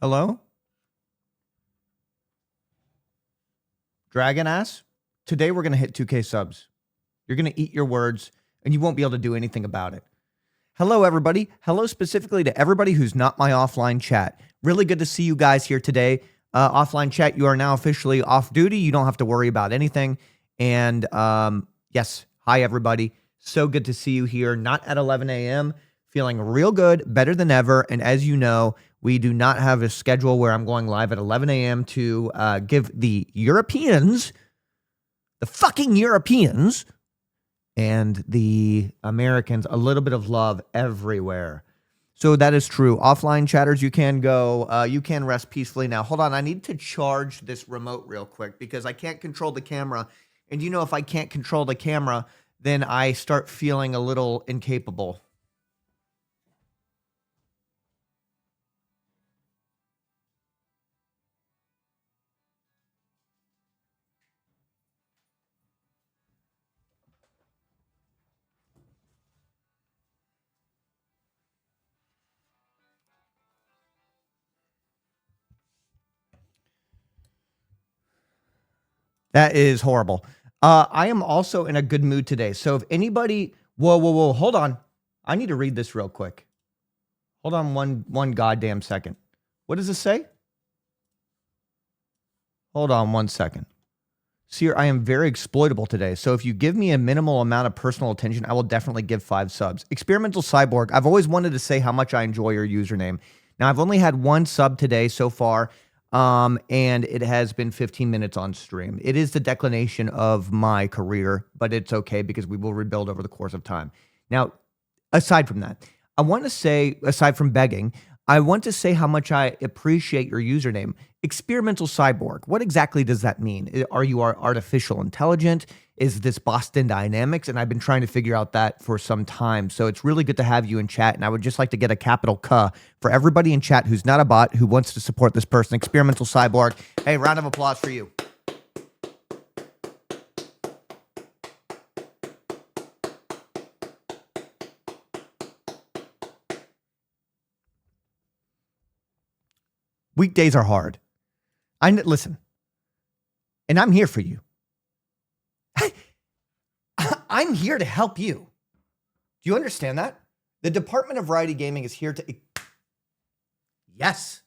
Hello? Dragon ass? Today we're going to hit 2K subs. You're going to eat your words and you won't be able to do anything about it. Hello, everybody. Hello specifically to everybody who's not my offline chat. Really good to see you guys here today. Offline chat, you are now officially off duty. You don't have to worry about anything. And yes, hi, everybody. So good to see you here. Not at 11 a.m. Feeling real good, better than ever. And as you know, we do not have a schedule where I'm going live at 11 a.m. to give the Europeans, the fucking Europeans, and the Americans a little bit of love everywhere. So that is true. Offline chatters, you can go. You can rest peacefully. Now, hold on. I need to charge this remote real quick because I can't control the camera. And you know, if I can't control the camera, then I start feeling a little incapable. That is horrible. I am also in a good mood today. So if anybody, whoa, hold on. I need to read this real quick. Hold on one goddamn second. What does this say? Hold on 1 second. Cyr, I am very exploitable today. So if you give me a minimal amount of personal attention, I will definitely give 5 subs. Experimental Cyborg, I've always wanted to say how much I enjoy your username. Now, I've only had 1 sub today so far. And it has been 15 minutes on stream. It is the declination of my career, but it's okay because we will rebuild over the course of time. Now, aside from that, I want to say, aside from begging, I want to say how much I appreciate your username. Experimental Cyborg. What exactly does that mean? Are you artificial intelligent? Is this Boston Dynamics? And I've been trying to figure out that for some time. So it's really good to have you in chat. And I would just like to get a capital K for everybody in chat who's not a bot, who wants to support this person. Experimental Cyborg. Hey, round of applause for you. Weekdays are hard. Listen, and I'm here for you. I'm here to help you. Do you understand that? The Department of Variety Gaming is here to... Yes.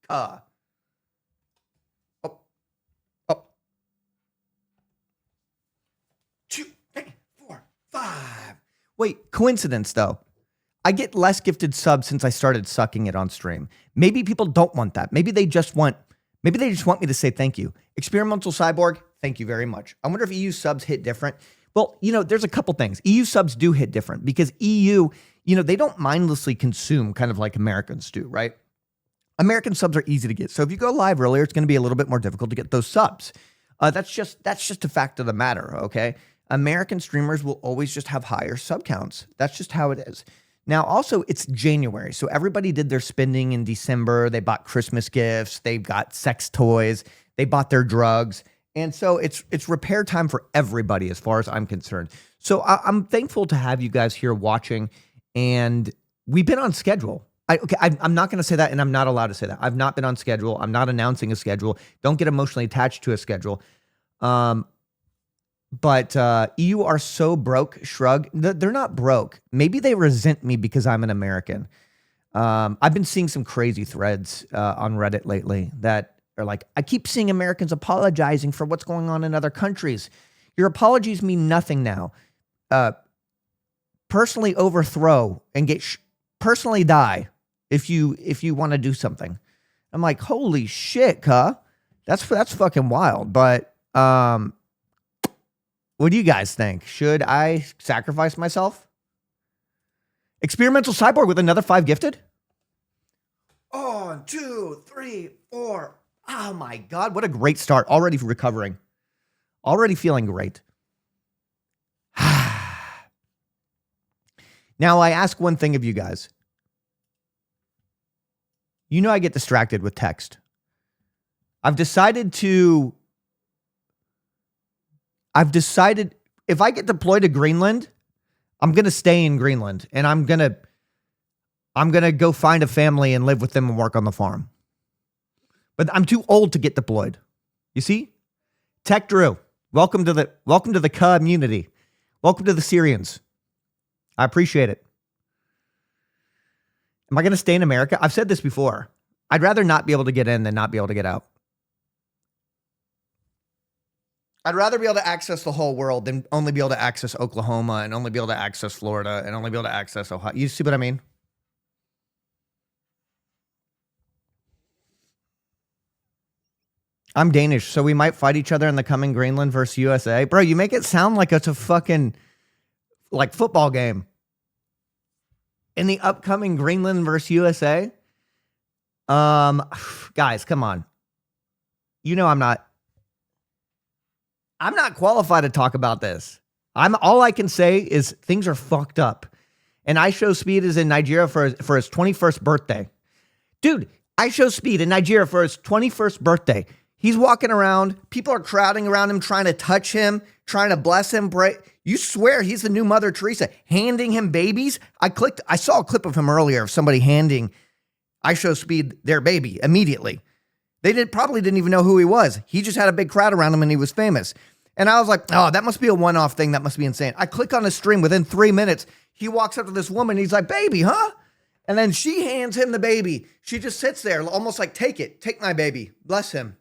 Oh. 2, 3, 4, 5. Wait, coincidence though. I get less gifted subs since I started sucking it on stream. Maybe people don't want that. Maybe they just want me to say thank you. Experimental Cyborg, thank you very much. I wonder if EU subs hit different. Well, you know, there's a couple things. EU subs do hit different because EU, you know, they don't mindlessly consume kind of like Americans do, right? American subs are easy to get. So if you go live earlier, it's going to be a little bit more difficult to get those subs. That's just a fact of the matter, okay? American streamers will always just have higher sub counts. That's just how it is. Now, also, it's January, so everybody did their spending in December. They bought Christmas gifts. They got sex toys. They bought their drugs. And so it's repair time for everybody as far as I'm concerned. So I'm thankful to have you guys here watching, and we've been on schedule. I'm not going to say that, and I'm not allowed to say that. I've not been on schedule. I'm not announcing a schedule. Don't get emotionally attached to a schedule. But EU are so broke, shrug. They're not broke. Maybe they resent me because I'm an American. I've been seeing some crazy threads on Reddit lately that are like, I keep seeing Americans apologizing for what's going on in other countries. Your apologies mean nothing now. Personally overthrow and get personally die if you want to do something. I'm like, holy shit, huh? That's fucking wild. But what do you guys think? Should I sacrifice myself? Experimental Cyborg with another 5 gifted? 1, 2, 3, 4. Oh my God, what a great start. Already recovering. Already feeling great. Now, I ask one thing of you guys. You know I get distracted with text. I've decided if I get deployed to Greenland, I'm going to stay in Greenland, and I'm going to go find a family and live with them and work on the farm. But I'm too old to get deployed. You see? Tech Drew, welcome to the community. Welcome to the Syrians. I appreciate it. Am I going to stay in America? I've said this before. I'd rather not be able to get in than not be able to get out. I'd rather be able to access the whole world than only be able to access Oklahoma and only be able to access Florida and only be able to access Ohio. You see what I mean? I'm Danish, so we might fight each other in the coming Greenland versus USA. Bro, you make it sound like it's a fucking like football game. In the upcoming Greenland versus USA? Guys, come on. You know I'm not qualified to talk about this. All I can say is things are fucked up. And IShowSpeed is in Nigeria for his 21st birthday. Dude, IShowSpeed in Nigeria for his 21st birthday. He's walking around. People are crowding around him, trying to touch him, trying to bless him. You swear he's the new Mother Teresa, handing him babies. I saw a clip of him earlier of somebody handing IShowSpeed their baby immediately. They probably didn't even know who he was. He just had a big crowd around him and he was famous. And I was like, oh, that must be a one-off thing. That must be insane. I click on his stream. Within 3 minutes, he walks up to this woman. He's like, baby, huh? And then she hands him the baby. She just sits there almost like, take my baby. Bless him.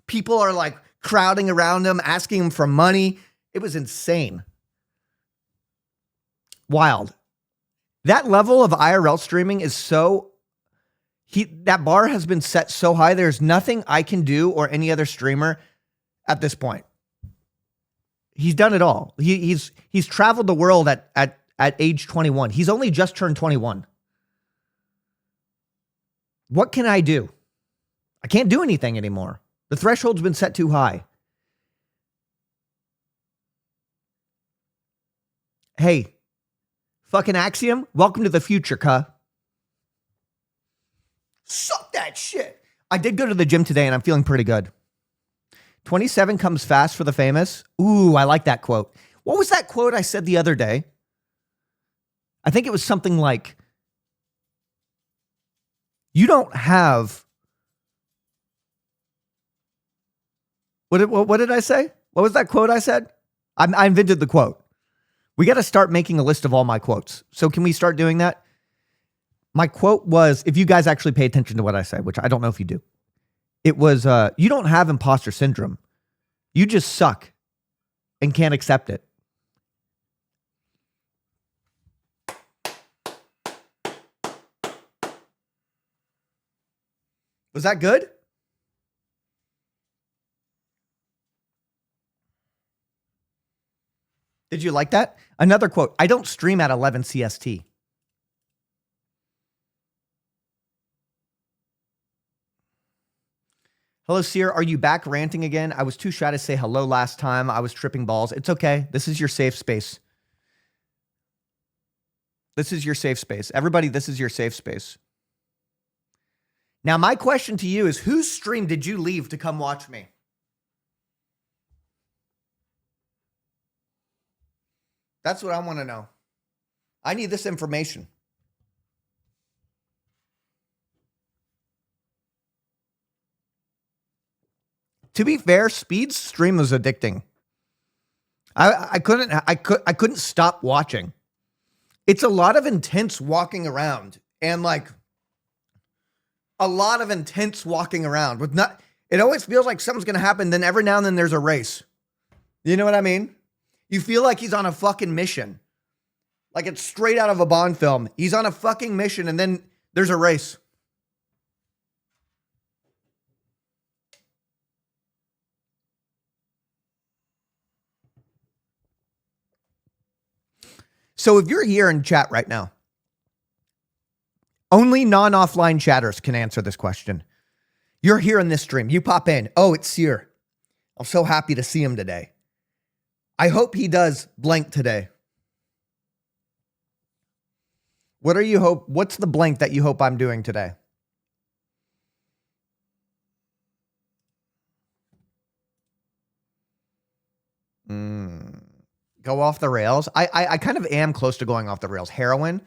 People are like crowding around him, asking him for money. It was insane. Wild. That level of IRL streaming is that bar has been set so high. There's nothing I can do or any other streamer at this point. He's done it all. He's traveled the world at age 21. He's only just turned 21. What can I do? I can't do anything anymore. The threshold's been set too high. Hey, fucking Axiom, welcome to the future, cuh. Suck that shit. I did go to the gym today and I'm feeling pretty good. 27 comes fast for the famous. Ooh, I like that quote. What was that quote I said the other day? I think it was something like, you don't have... What did I say? What was that quote I said? I invented the quote. We got to start making a list of all my quotes. So can we start doing that? My quote was, if you guys actually pay attention to what I say, which I don't know if you do, it was, you don't have imposter syndrome. You just suck and can't accept it. Was that good? Did you like that? Another quote. I don't stream at 11 CST. Hello, Cyr. Are you back ranting again? I was too shy to say hello last time. I was tripping balls. It's okay. This is your safe space. This is your safe space. Everybody, this is your safe space. Now, my question to you is, whose stream did you leave to come watch me? That's what I want to know. I need this information. To be fair, Speed's stream was addicting. I couldn't stop watching. It's a lot of intense walking around and like a lot of intense walking around with not, it always feels like something's going to happen. Then every now and then there's a race. You know what I mean? You feel like he's on a fucking mission. Like it's straight out of a Bond film. He's on a fucking mission and then there's a race. So if you're here in chat right now, only non-offline chatters can answer this question. You're here in this stream. You pop in. Oh, it's Cyr. I'm so happy to see him today. I hope he does blank today. What's the blank that you hope I'm doing today? Go off the rails. I kind of am close to going off the rails. Heroin.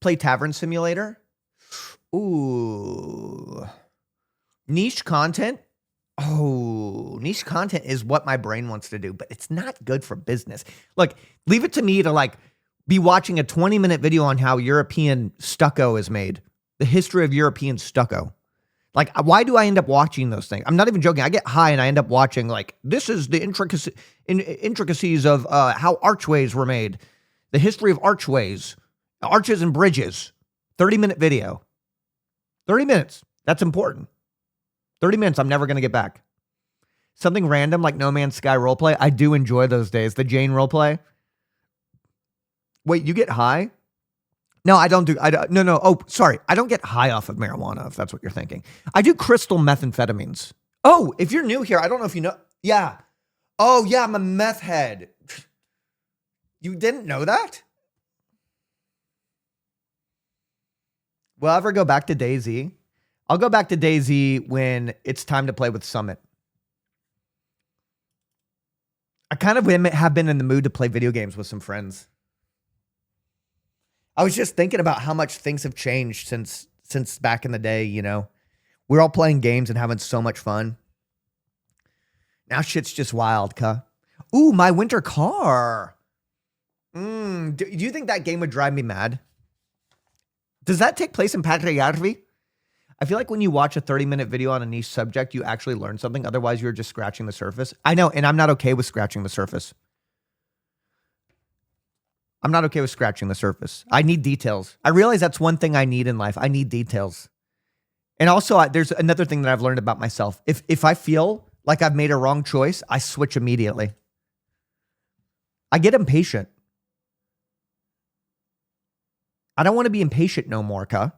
Play Tavern Simulator. Ooh. Niche content. Oh, niche content is what my brain wants to do, but it's not good for business. Look, leave it to me to like be watching a 20-minute video on how European stucco is made, the history of European stucco. Like, why do I end up watching those things? I'm not even joking. I get high and I end up watching, like, this is the intricacies of how archways were made, the history of archways, arches and bridges. 30-minute video. 30 minutes. That's important. 30 minutes I'm never going to get back. Something random like No Man's Sky roleplay. I do enjoy those days. The Jane roleplay. Wait, you get high? No, I don't do, no. Oh, sorry. I don't get high off of marijuana, if that's what you're thinking. I do crystal methamphetamines. Oh, if you're new here, I don't know if you know. Yeah. Oh, yeah, I'm a meth head. You didn't know that? Will I ever go back to DayZ? I'll go back to DayZ when it's time to play with Summit. I kind of have been in the mood to play video games with some friends. I was just thinking about how much things have changed since back in the day, you know. We're all playing games and having so much fun. Now shit's just wild, cuh. Ooh, my winter car. Do you think that game would drive me mad? Does that take place in Patriarvi? I feel like when you watch a 30-minute video on a niche subject, you actually learn something. Otherwise, you're just scratching the surface. I know, and I'm not okay with scratching the surface. I'm not okay with scratching the surface. I need details. I realize that's one thing I need in life. I need details. And also, there's another thing that I've learned about myself. If I feel like I've made a wrong choice, I switch immediately. I get impatient. I don't want to be impatient no more, cuh.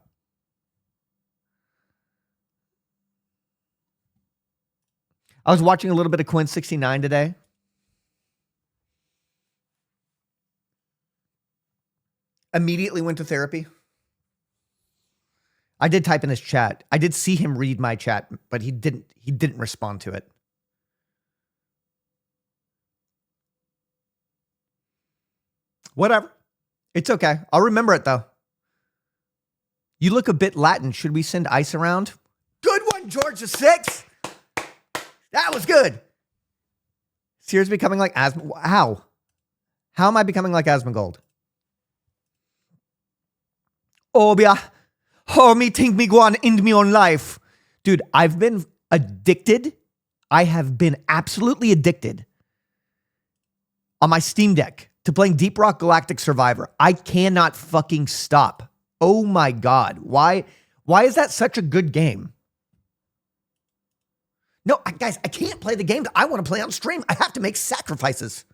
I was watching a little bit of Quinn 69 today. Immediately went to therapy. I did type in his chat. I did see him read my chat, but he didn't respond to it. Whatever. It's okay. I'll remember it though. You look a bit Latin. Should we send ice around? Good one, George VI. That was good. Cyr's becoming like Asmongold. How? How am I becoming like Asmongold? Obia. Oh, me think me go on end me own life. Dude, I've been addicted. I have been absolutely addicted on my Steam Deck to playing Deep Rock Galactic Survivor. I cannot fucking stop. Oh my God. Why is that such a good game? No, guys, I can't play the game that I want to play on stream. I have to make sacrifices.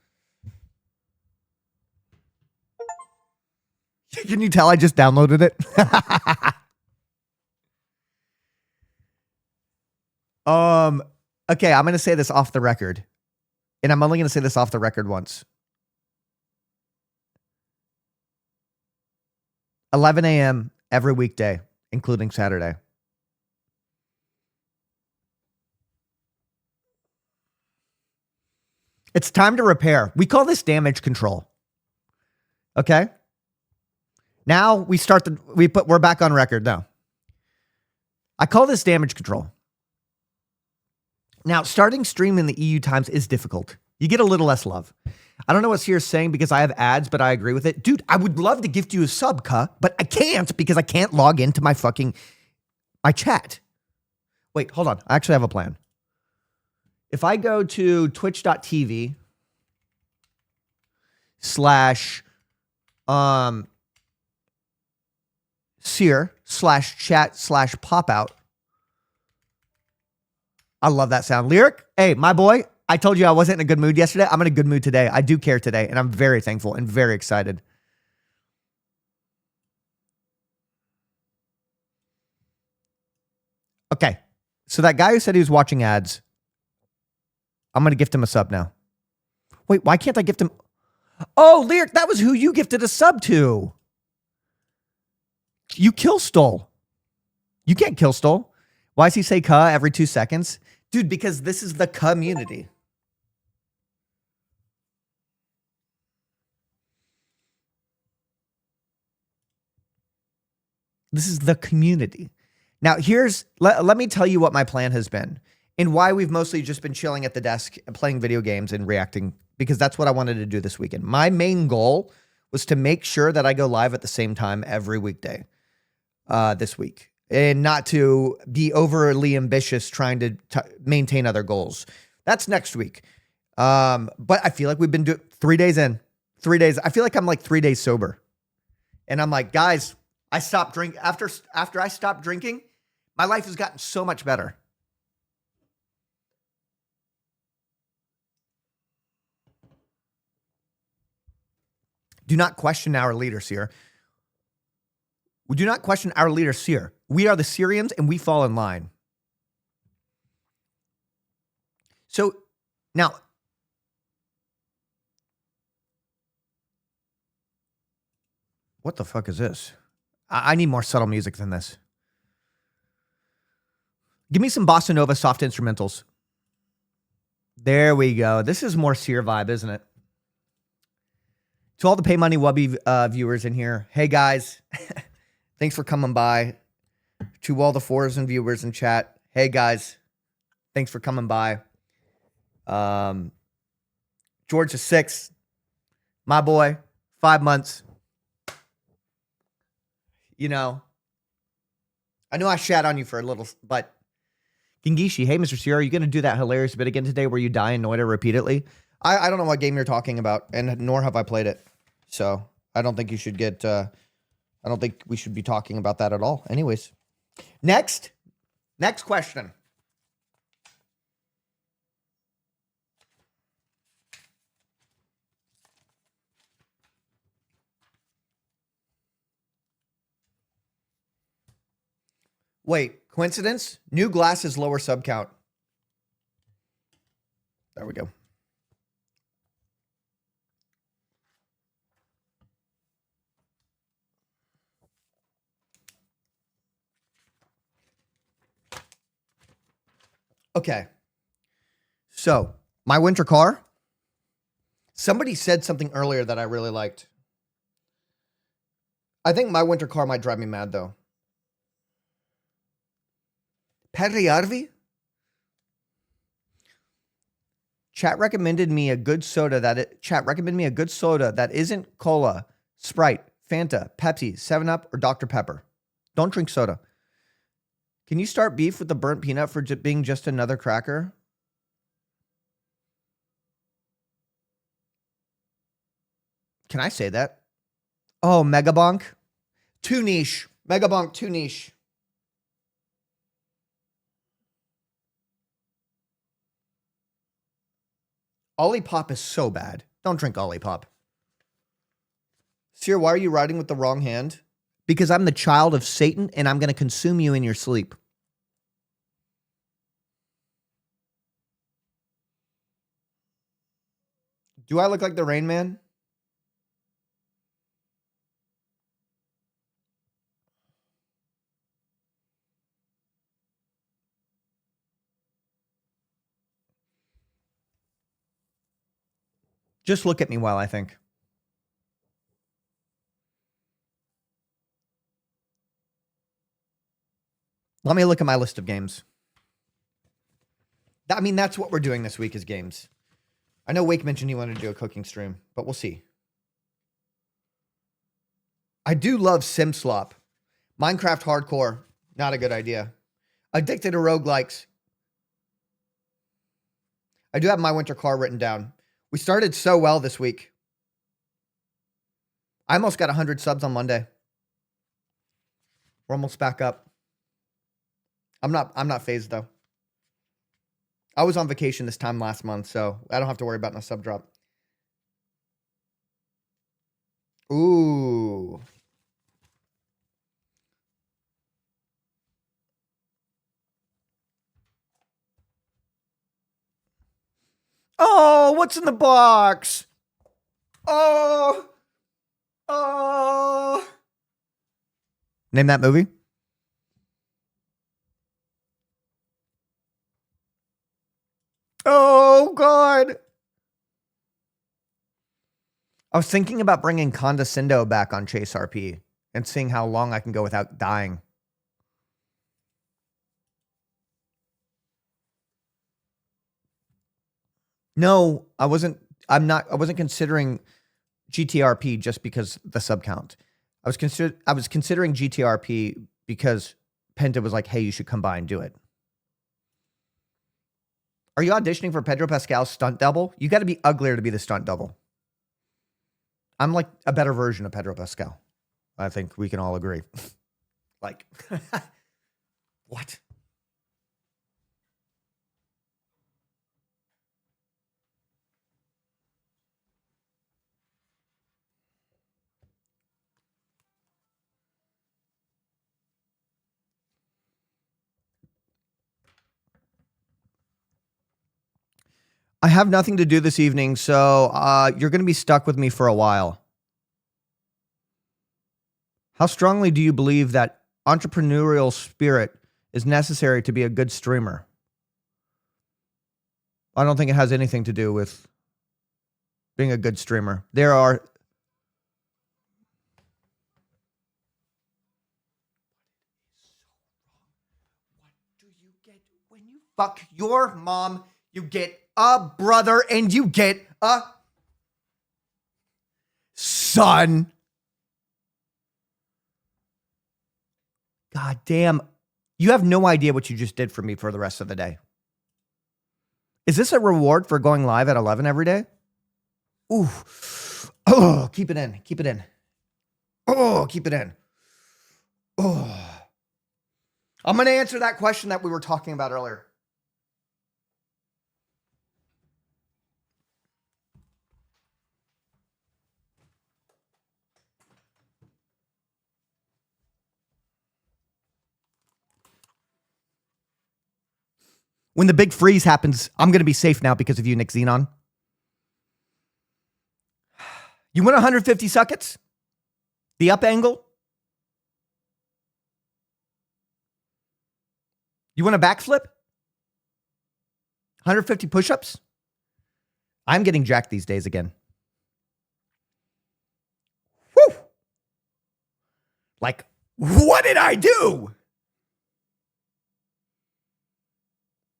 Can you tell I just downloaded it? Okay, I'm going to say this off the record. And I'm only going to say this off the record once. 11 a.m. every weekday, including Saturday. It's time to repair. We call this damage control. Okay? Now we're back on record now. I call this damage control. Now, starting stream in the EU times is difficult. You get a little less love. I don't know what Cyr's saying because I have ads, but I agree with it. Dude, I would love to gift you a sub, cuh, but I can't because I can't log into my chat. Wait, hold on. I actually have a plan. If I go to twitch.tv / Cyr /chat /pop out. I love that sound. Lyric, hey, my boy, I told you I wasn't in a good mood yesterday. I'm in a good mood today. I do care today, and I'm very thankful and very excited. Okay, so that guy who said he was watching ads, I'm going to gift him a sub now. Wait, why can't I gift him? Oh, Lyric, that was who you gifted a sub to. You kill stole. You can't kill stole. Why does he say cuh every 2 seconds? Dude, because this is the community. This is the community. Now, let me tell you what my plan has been and why we've mostly just been chilling at the desk, playing video games and reacting, because that's what I wanted to do this weekend. My main goal was to make sure that I go live at the same time every weekday this week, and not to be overly ambitious trying to maintain other goals. That's next week. But I feel like we've been doing 3 days in, 3 days. I feel like I'm like 3 days sober. And I'm like, guys, I stopped drinking. After I stopped drinking, my life has gotten so much better. Do not question our leader, Cyr. We do not question our leader, Cyr. We are the Syrians and we fall in line. So now, what the fuck is this? I need more subtle music than this. Give me some bossa nova soft instrumentals. There we go. This is more Cyr vibe, isn't it? To all the Pay Money Wubby viewers in here, hey guys, thanks for coming by. To all the Forzen viewers in chat, hey guys, thanks for coming by. George the Sixth, my boy, 5 months. You know I shat on you for a little, but Gingishi, hey, Mr. Cyr, are you going to do that hilarious bit again today where you die in Noida repeatedly? I don't know what game you're talking about, and nor have I played it. So I don't think you should get, I don't think we should be talking about that at all. Anyways, next question. Wait, coincidence? New glasses, lower sub count. There we go. Okay. So, my winter car. Somebody said something earlier that I really liked. I think my winter car might drive me mad, though. Perriarvi? Chat recommended me a good soda that isn't cola, Sprite, Fanta, Pepsi, 7-Up, or Dr. Pepper. Don't drink soda. Can you start beef with the burnt peanut for being just another cracker? Can I say that? Oh, Megabonk? Too niche. Megabonk, too niche. Olipop is so bad. Don't drink Olipop. Cyr, why are you riding with the wrong hand? Because I'm the child of Satan and I'm going to consume you in your sleep. Do I look like the Rain Man? Just look at me while I think. Let me look at my list of games. I mean, that's what we're doing this week is games. I know Wake mentioned he wanted to do a cooking stream, but we'll see. I do love SimSlop. Minecraft Hardcore, not a good idea. Addicted to roguelikes. I do have my winter car written down. We started so well this week. I almost got 100 subs on Monday. We're almost back up. I'm not phased though. I was on vacation this time last month, so I don't have to worry about no sub drop. Ooh. Oh, what's in the box? Oh. Oh. Name that movie? Oh, God. I was thinking about bringing Condescendo back on Chase RP and seeing how long I can go without dying. No, I wasn't. I wasn't considering GTRP just because the sub count. I was considering GTRP because Penta was like, "Hey, you should come by and do it." Are you auditioning for Pedro Pascal's stunt double? You got to be uglier to be the stunt double. I'm like a better version of Pedro Pascal. I think we can all agree. Like, what? I have nothing to do this evening, so you're going to be stuck with me for a while. How strongly do you believe that entrepreneurial spirit is necessary to be a good streamer? I don't think it has anything to do with being a good streamer. There are... What do you get when you fuck your mom? You get a brother and you get a son. God damn. You have no idea what you just did for me for the rest of the day. Is this a reward for going live at 11 every day? Ooh. Oh, keep it in. Keep it in. Oh, keep it in. Oh. I'm going to answer that question that we were talking about earlier. When the big freeze happens, I'm going to be safe now because of you, Nick Xenon. You win 150 sockets? The up angle? You want a backflip? 150 push-ups? I'm getting jacked these days again. Whew! Like, what did I do?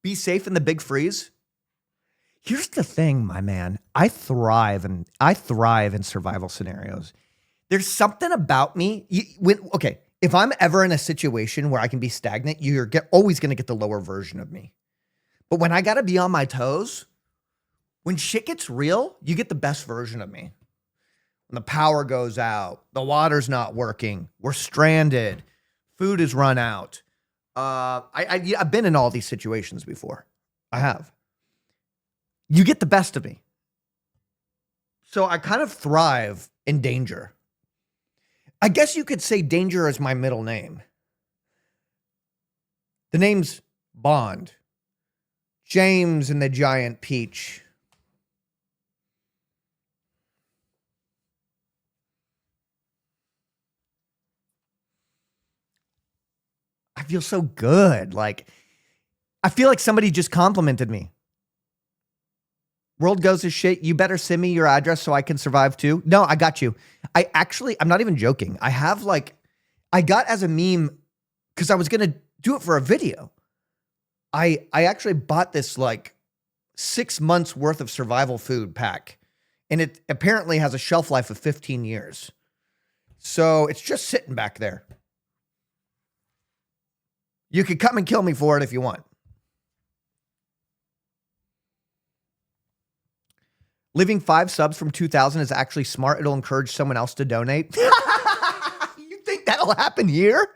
Be safe in the big freeze? Here's the thing, my man. I thrive in survival scenarios. There's something about me. If I'm ever in a situation where I can be stagnant, you're always going to get the lower version of me. But when I got to be on my toes, when shit gets real, you get the best version of me. When the power goes out, the water's not working, we're stranded, food is run out. I've been in all these situations before. I have. You get the best of me. So I kind of thrive in danger. I guess you could say danger is my middle name. The name's Bond. James and the Giant Peach. I feel so good. Like, I feel like somebody just complimented me. World goes to shit. You better send me your address so I can survive too. No, I got you. I'm not even joking. I got as a meme because I was going to do it for a video. I actually bought this like 6 months worth of survival food pack, and it apparently has a shelf life of 15 years. So it's just sitting back there. You could come and kill me for it if you want. Leaving 5 subs from 2,000 is actually smart. It'll encourage someone else to donate. You think that'll happen here?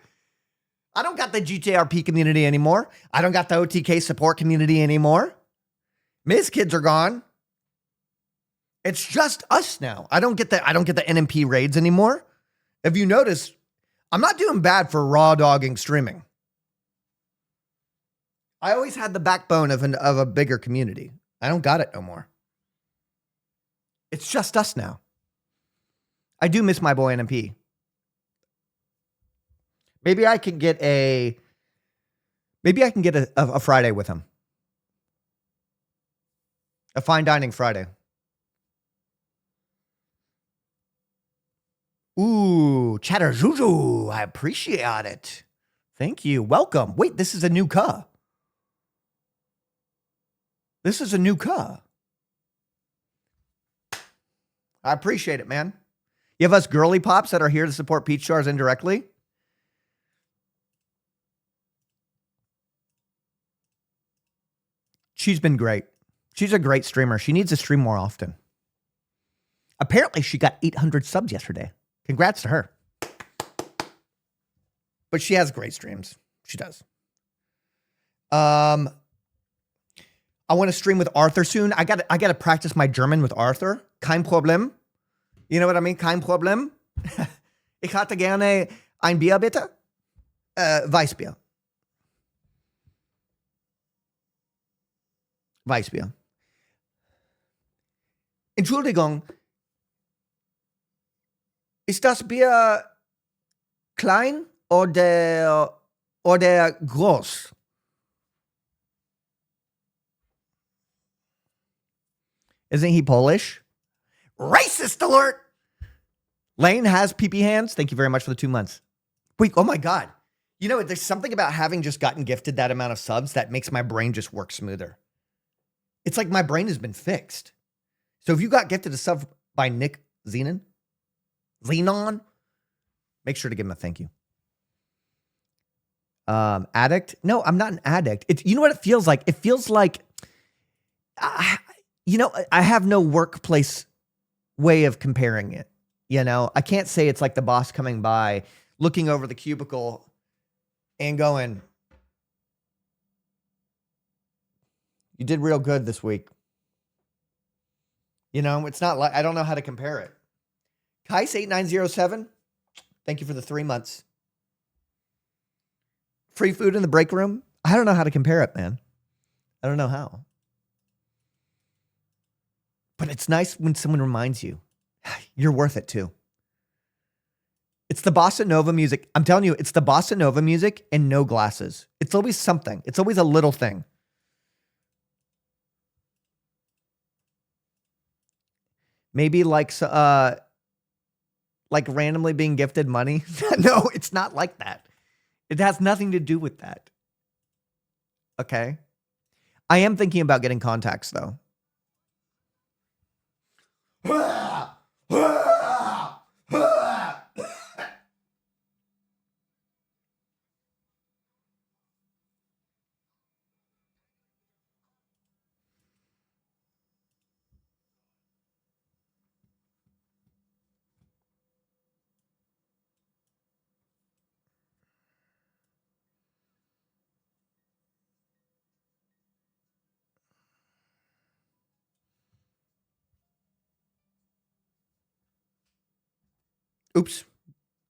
I don't got the GTRP community anymore. I don't got the OTK support community anymore. Miz kids are gone. It's just us now. I don't get the NMP raids anymore. If you notice, I'm not doing bad for raw dogging streaming. I always had the backbone of a bigger community. I don't got it no more. It's just us now. I do miss my boy NMP. Maybe I can get a Friday with him. A fine dining Friday. Ooh, Chatter Juju. I appreciate it. Thank you. Welcome. Wait, this is a new car. This is a new car. I appreciate it, man. You have us girly pops that are here to support Peach Jars indirectly. She's been great. She's a great streamer. She needs to stream more often. Apparently, she got 800 subs yesterday. Congrats to her. But she has great streams. She does. I want to stream with Arthur soon. I got to practice my German with Arthur. Kein Problem. You know what I mean? Kein Problem. Ich hätte gerne ein Bier, bitte. Weißbier. Weißbier. Entschuldigung. Ist das Bier klein oder groß? Isn't he Polish? Racist alert! Lane has pee-pee hands. Thank you very much for the 2 months. Wait, oh my God. You know, there's something about having just gotten gifted that amount of subs that makes my brain just work smoother. It's like my brain has been fixed. So if you got gifted a sub by Nick Zenon, make sure to give him a thank you. Addict? No, I'm not an addict. You know what it feels like? It feels like, you know, I have no workplace way of comparing it. You know, I can't say it's like the boss coming by, looking over the cubicle and going, you did real good this week. You know, it's not like, I don't know how to compare it. Kais8907, thank you for the 3 months. Free food in the break room. I don't know how to compare it, man. I don't know how. But it's nice when someone reminds you, you're worth it too. It's the bossa nova music. I'm telling you, it's the bossa nova music and no glasses. It's always something. It's always a little thing. Maybe like randomly being gifted money. No, it's not like that. It has nothing to do with that. Okay. I am thinking about getting contacts though.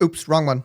Oops, wrong one.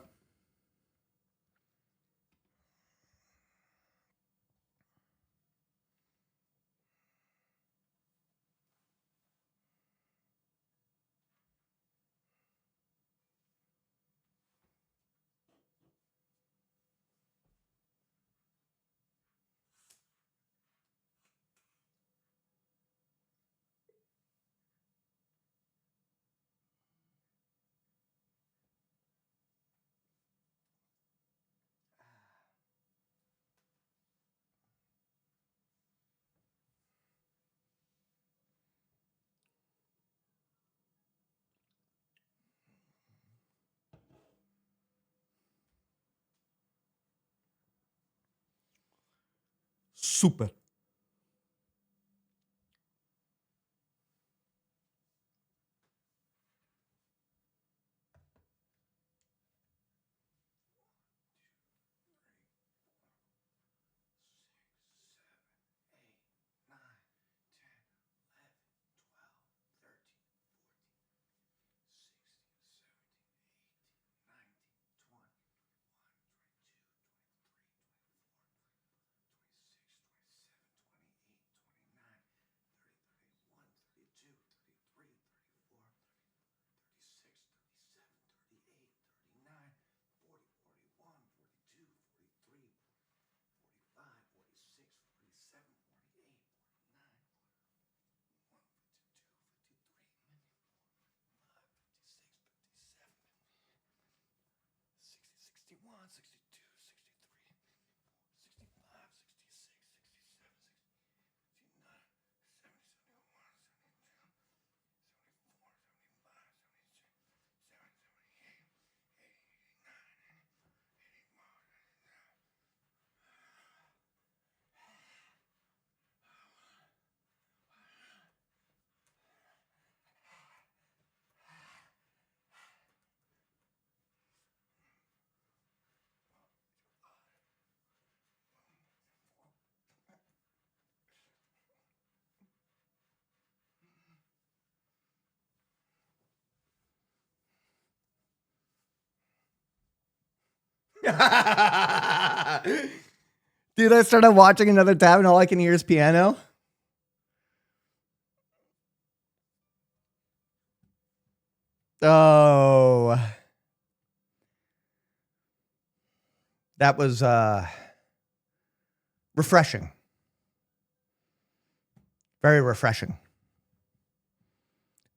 Super. Dude, I started watching another tab and all I can hear is piano. Oh. That was refreshing. Very refreshing.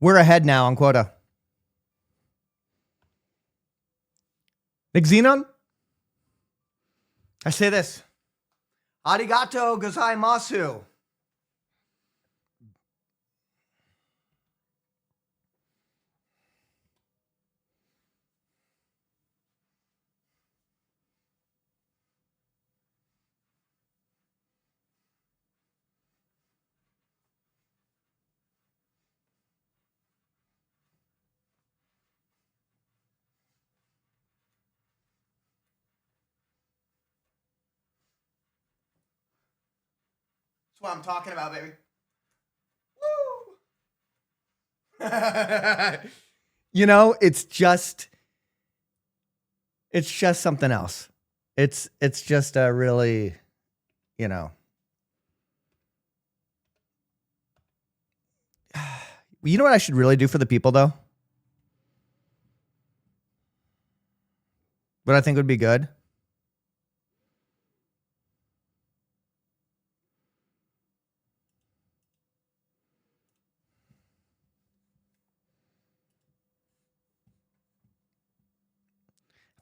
We're ahead now on quota. Big Xenon? I say this. Arigato gozaimasu. That's what I'm talking about, baby. Woo! You know, it's just something else. It's just a really, you know. You know what I should really do for the people, though? What I think would be good?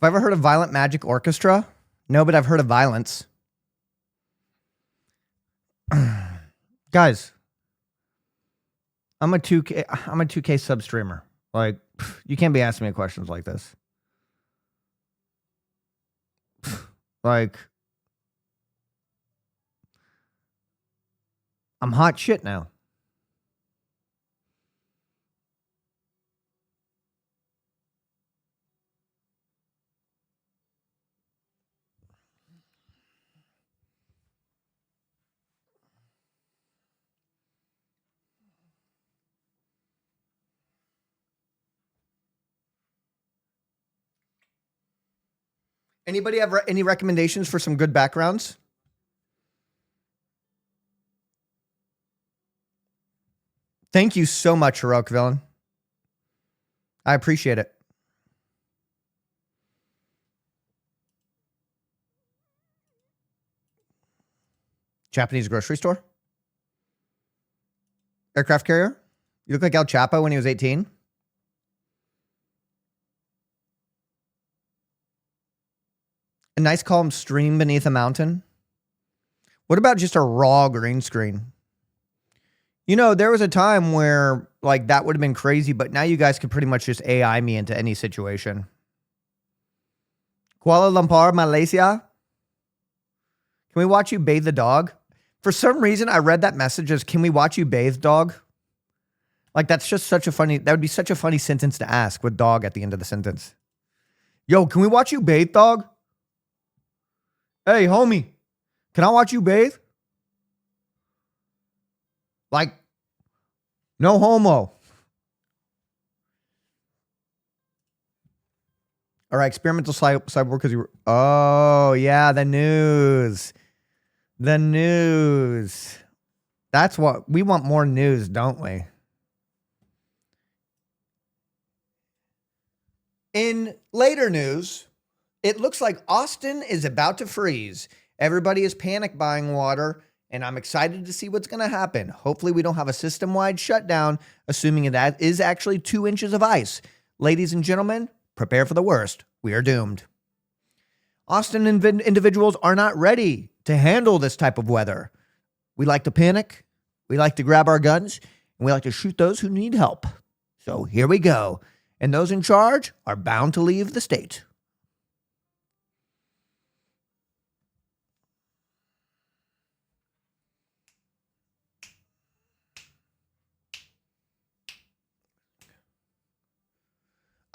Have I ever heard of Violent Magic Orchestra? No, but I've heard of Violence. Guys, I'm a 2K sub streamer. Like, you can't be asking me questions like this. Like, I'm hot shit now. Anybody have any recommendations for some good backgrounds? Thank you so much, Heroic Villain. I appreciate it. Japanese grocery store? Aircraft carrier? You look like El Chapo when he was 18? A nice calm stream beneath a mountain? What about just a raw green screen? You know, there was a time where like that would have been crazy, but now you guys can pretty much just AI me into any situation. Kuala Lumpur, Malaysia? Can we watch you bathe the dog? For some reason, I read that message as, can we watch you bathe, dog? Like, that's just such a funny, that would be such a funny sentence to ask with dog at the end of the sentence. Yo, can we watch you bathe, dog? Hey, homie, can I watch you bathe? Like, no homo. All right, experimental cyborg because you were, oh, yeah, the news. The news. That's what, we want more news, don't we? In later news, it looks like Austin is about to freeze. Everybody is panic buying water, and I'm excited to see what's going to happen. Hopefully, we don't have a system-wide shutdown, assuming that is actually 2 inches of ice. Ladies and gentlemen, prepare for the worst. We are doomed. Austin individuals are not ready to handle this type of weather. We like to panic, we like to grab our guns, and we like to shoot those who need help. So here we go. And those in charge are bound to leave the state.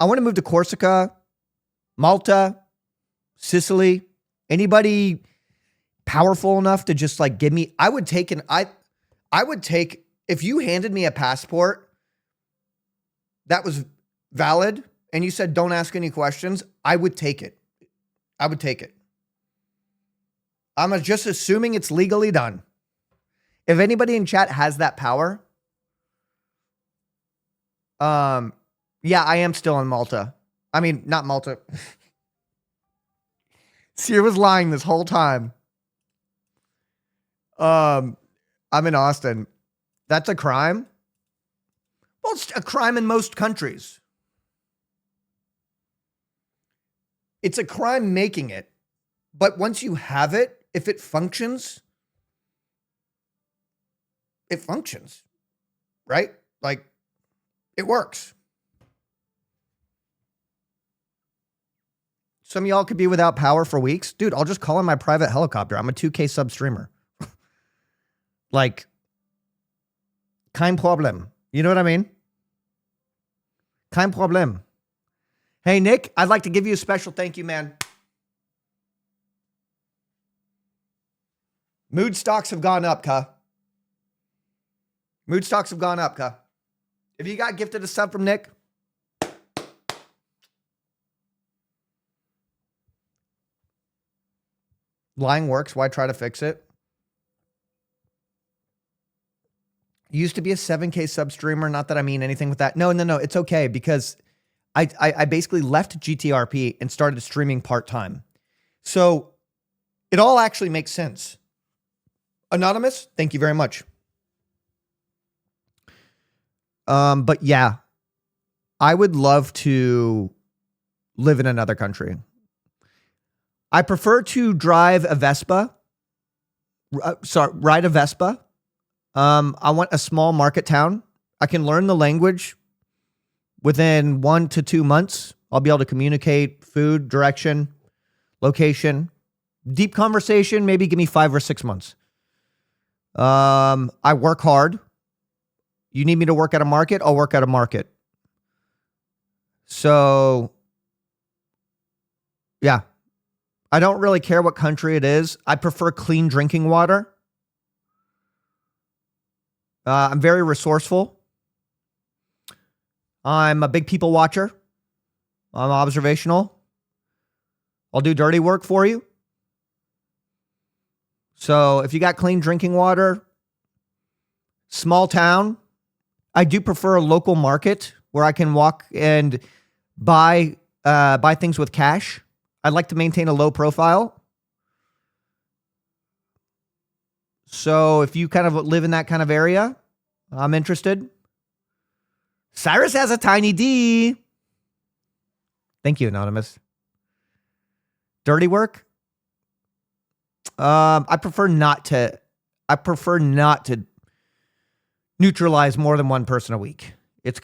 I want to move to Corsica, Malta, Sicily. Anybody powerful enough to just like give me, I would take, if you handed me a passport that was valid and you said, don't ask any questions, I would take it. I would take it. I'm just assuming it's legally done. If anybody in chat has that power, yeah, I am still in Malta. I mean, not Malta. Cyr was lying this whole time. I'm in Austin. That's a crime? Well, it's a crime in most countries. It's a crime making it. But once you have it, if it functions, it functions. Right? Like, it works. Some of y'all could be without power for weeks. Dude, I'll just call in my private helicopter. I'm a 2K sub streamer. Like, kein problem. You know what I mean? Kein problem. Hey, Nick, I'd like to give you a special thank you, man. Mood stocks have gone up, cuh. Mood stocks have gone up, cuh. If you got gifted a sub from Nick, lying works. Why try to fix it? Used to be a 7K sub streamer. Not that I mean anything with that. No. It's okay because I basically left GTRP and started streaming part-time. So it all actually makes sense. Anonymous, thank you very much. But yeah, I would love to live in another country. I prefer to drive a Vespa. Ride a Vespa. I want a small market town. I can learn the language within 1 to 2 months. I'll be able to communicate food, direction, location, deep conversation. Maybe give me 5 or 6 months. I work hard. You need me to work at a market? I'll work at a market. So, yeah. I don't really care what country it is. I prefer clean drinking water. I'm very resourceful. I'm a big people watcher. I'm observational. I'll do dirty work for you. So if you got clean drinking water, small town, I do prefer a local market where I can walk and buy things with cash. I'd like to maintain a low profile. So if you kind of live in that kind of area, I'm interested. Cyrus has a tiny D. Thank you, Anonymous. Dirty work? I prefer not to neutralize more than one person a week. It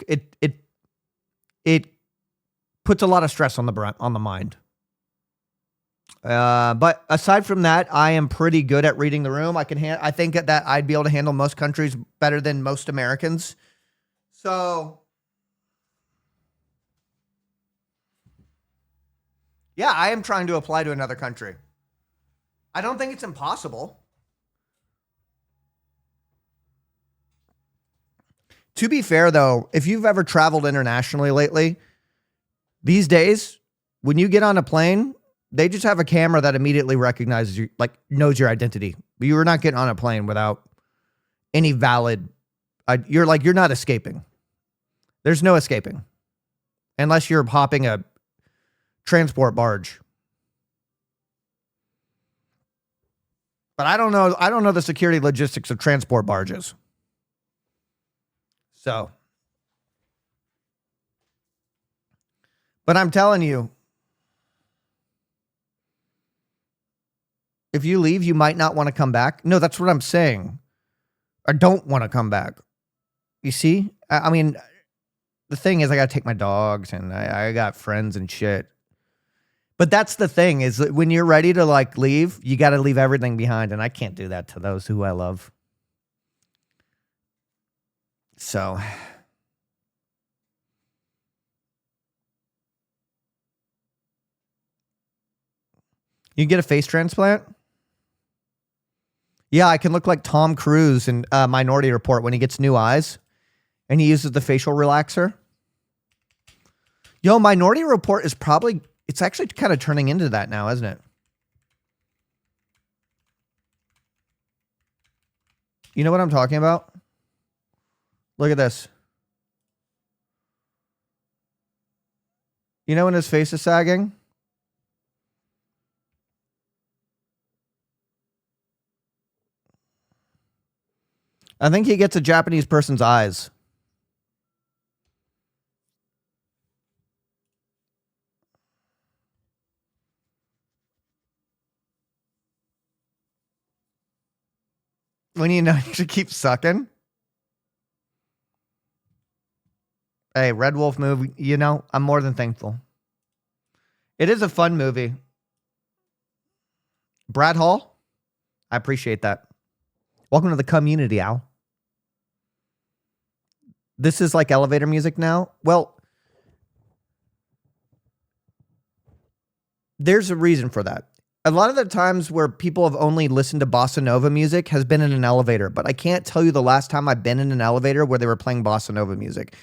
puts a lot of stress on the mind. But aside from that, I am pretty good at reading the room. I think that I'd be able to handle most countries better than most Americans. So, yeah, I am trying to apply to another country. I don't think it's impossible. To be fair, though, if you've ever traveled internationally lately, these days, when you get on a plane, they just have a camera that immediately recognizes you, like knows your identity. You're not getting on a plane without any valid. You're not escaping. There's no escaping, unless you're hopping a transport barge. But I don't know the security logistics of transport barges. So, but I'm telling you, if you leave, you might not want to come back. No, that's what I'm saying. I don't want to come back. You see? I mean, the thing is, I got to take my dogs and I got friends and shit. But that's the thing is that when you're ready to like leave, you got to leave everything behind. And I can't do that to those who I love. So, you get a face transplant? Yeah, I can look like Tom Cruise in Minority Report when he gets new eyes and he uses the facial relaxer. Yo, Minority Report is probably It's actually kind of turning into that now, isn't it? You know what I'm talking about? Look at this. You know when his face is sagging? I think he gets a Japanese person's eyes. When you know you should keep sucking. Hey, Red Wolf movie, you know, I'm more than thankful. It is a fun movie. Brad Hall, I appreciate that. Welcome to the community, Al. This is like elevator music now. Well, there's a reason for that. A lot of the times where people have only listened to bossa nova music has been in an elevator, but I can't tell you the last time I've been in an elevator where they were playing bossa nova music.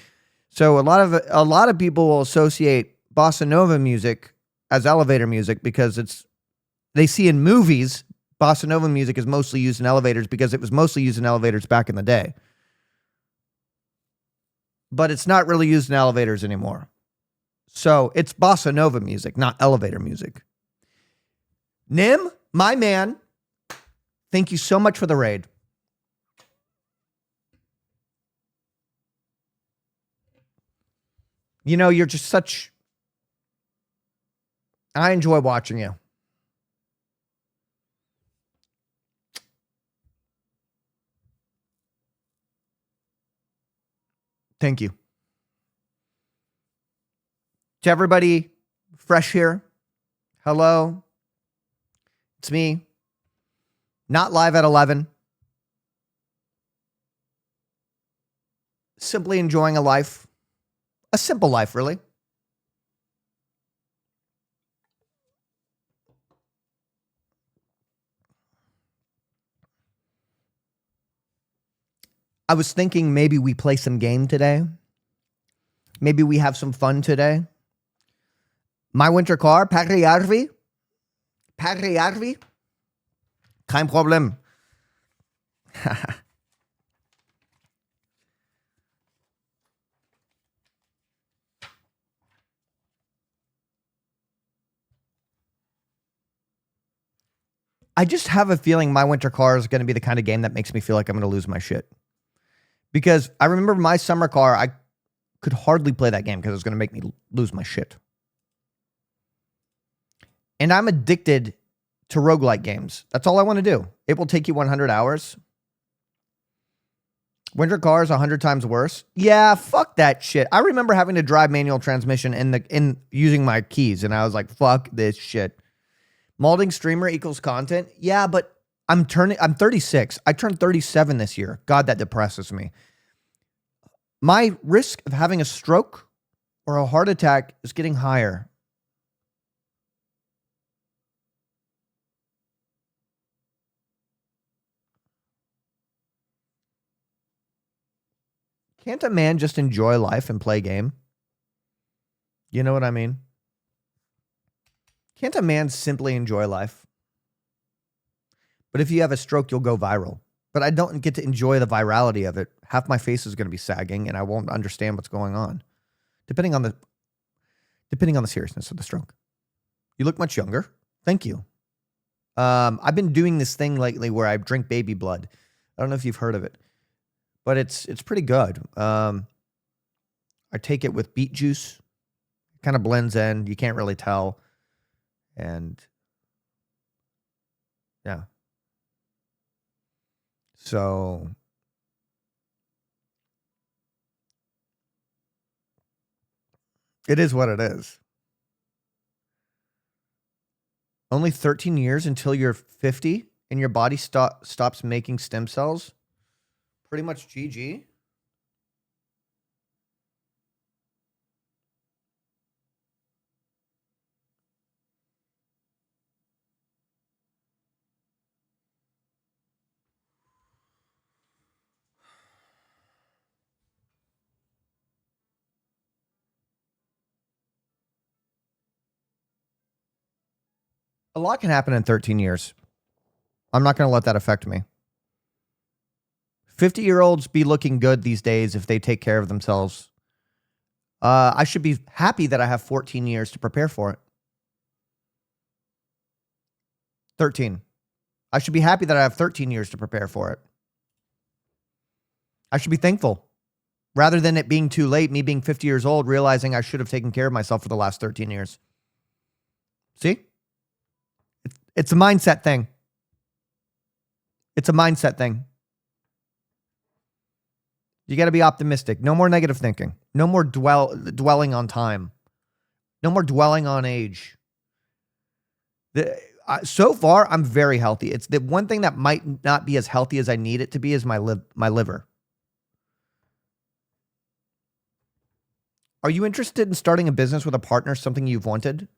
So a lot of people will associate bossa nova music as elevator music because they see in movies bossa nova music is mostly used in elevators because it was mostly used in elevators back in the day. But it's not really used in elevators anymore. So it's bossa nova music, not elevator music. Nim, my man, thank you so much for the raid. You know, you're just such... I enjoy watching you. Thank you. To everybody fresh here, hello. It's me. Not live at 11. Simply enjoying a life. A simple life, really. I was thinking maybe we play some game today. Maybe we have some fun today. My winter car, Pagliarvi. Pagliarvi. Kein Problem. I just have a feeling my winter car is going to be the kind of game that makes me feel like I'm going to lose my shit. Because I remember my summer car, I could hardly play that game because it was going to make me lose my shit. And I'm addicted to roguelike games. That's all I want to do. It will take you 100 hours. Winter car is 100 times worse. Yeah, fuck that shit. I remember having to drive manual transmission in using my keys, and I was like, fuck this shit. Molding streamer equals content. Yeah, but I'm 36. I turned 37 this year. God, that depresses me. My risk of having a stroke or a heart attack is getting higher. Can't a man just enjoy life and play game? You know what I mean? Can't a man simply enjoy life? But if you have a stroke, you'll go viral. But I don't get to enjoy the virality of it. Half my face is going to be sagging and I won't understand what's going on. Depending on the seriousness of the stroke. You look much younger. Thank you. I've been doing this thing lately where I drink baby blood. I don't know if you've heard of it, but it's pretty good. I take it with beet juice. Kind of blends in. You can't really tell. And yeah. So it is what it is. Only 13 years until you're 50 and your body stops making stem cells. Pretty much GG. A lot can happen in 13 years. I'm not going to let that affect me. 50-year-olds be looking good these days if they take care of themselves. I should be happy that I have 14 years to prepare for it. 13. I should be happy that I have 13 years to prepare for it. I should be thankful. Rather than it being too late, me being 50 years old, realizing I should have taken care of myself for the last 13 years. See? It's a mindset thing. It's a mindset thing. You got to be optimistic. No more negative thinking. No more dwelling on time. No more dwelling on age. So far, I'm very healthy. It's the one thing that might not be as healthy as I need it to be is my liver. Are you interested in starting a business with a partner, something you've wanted?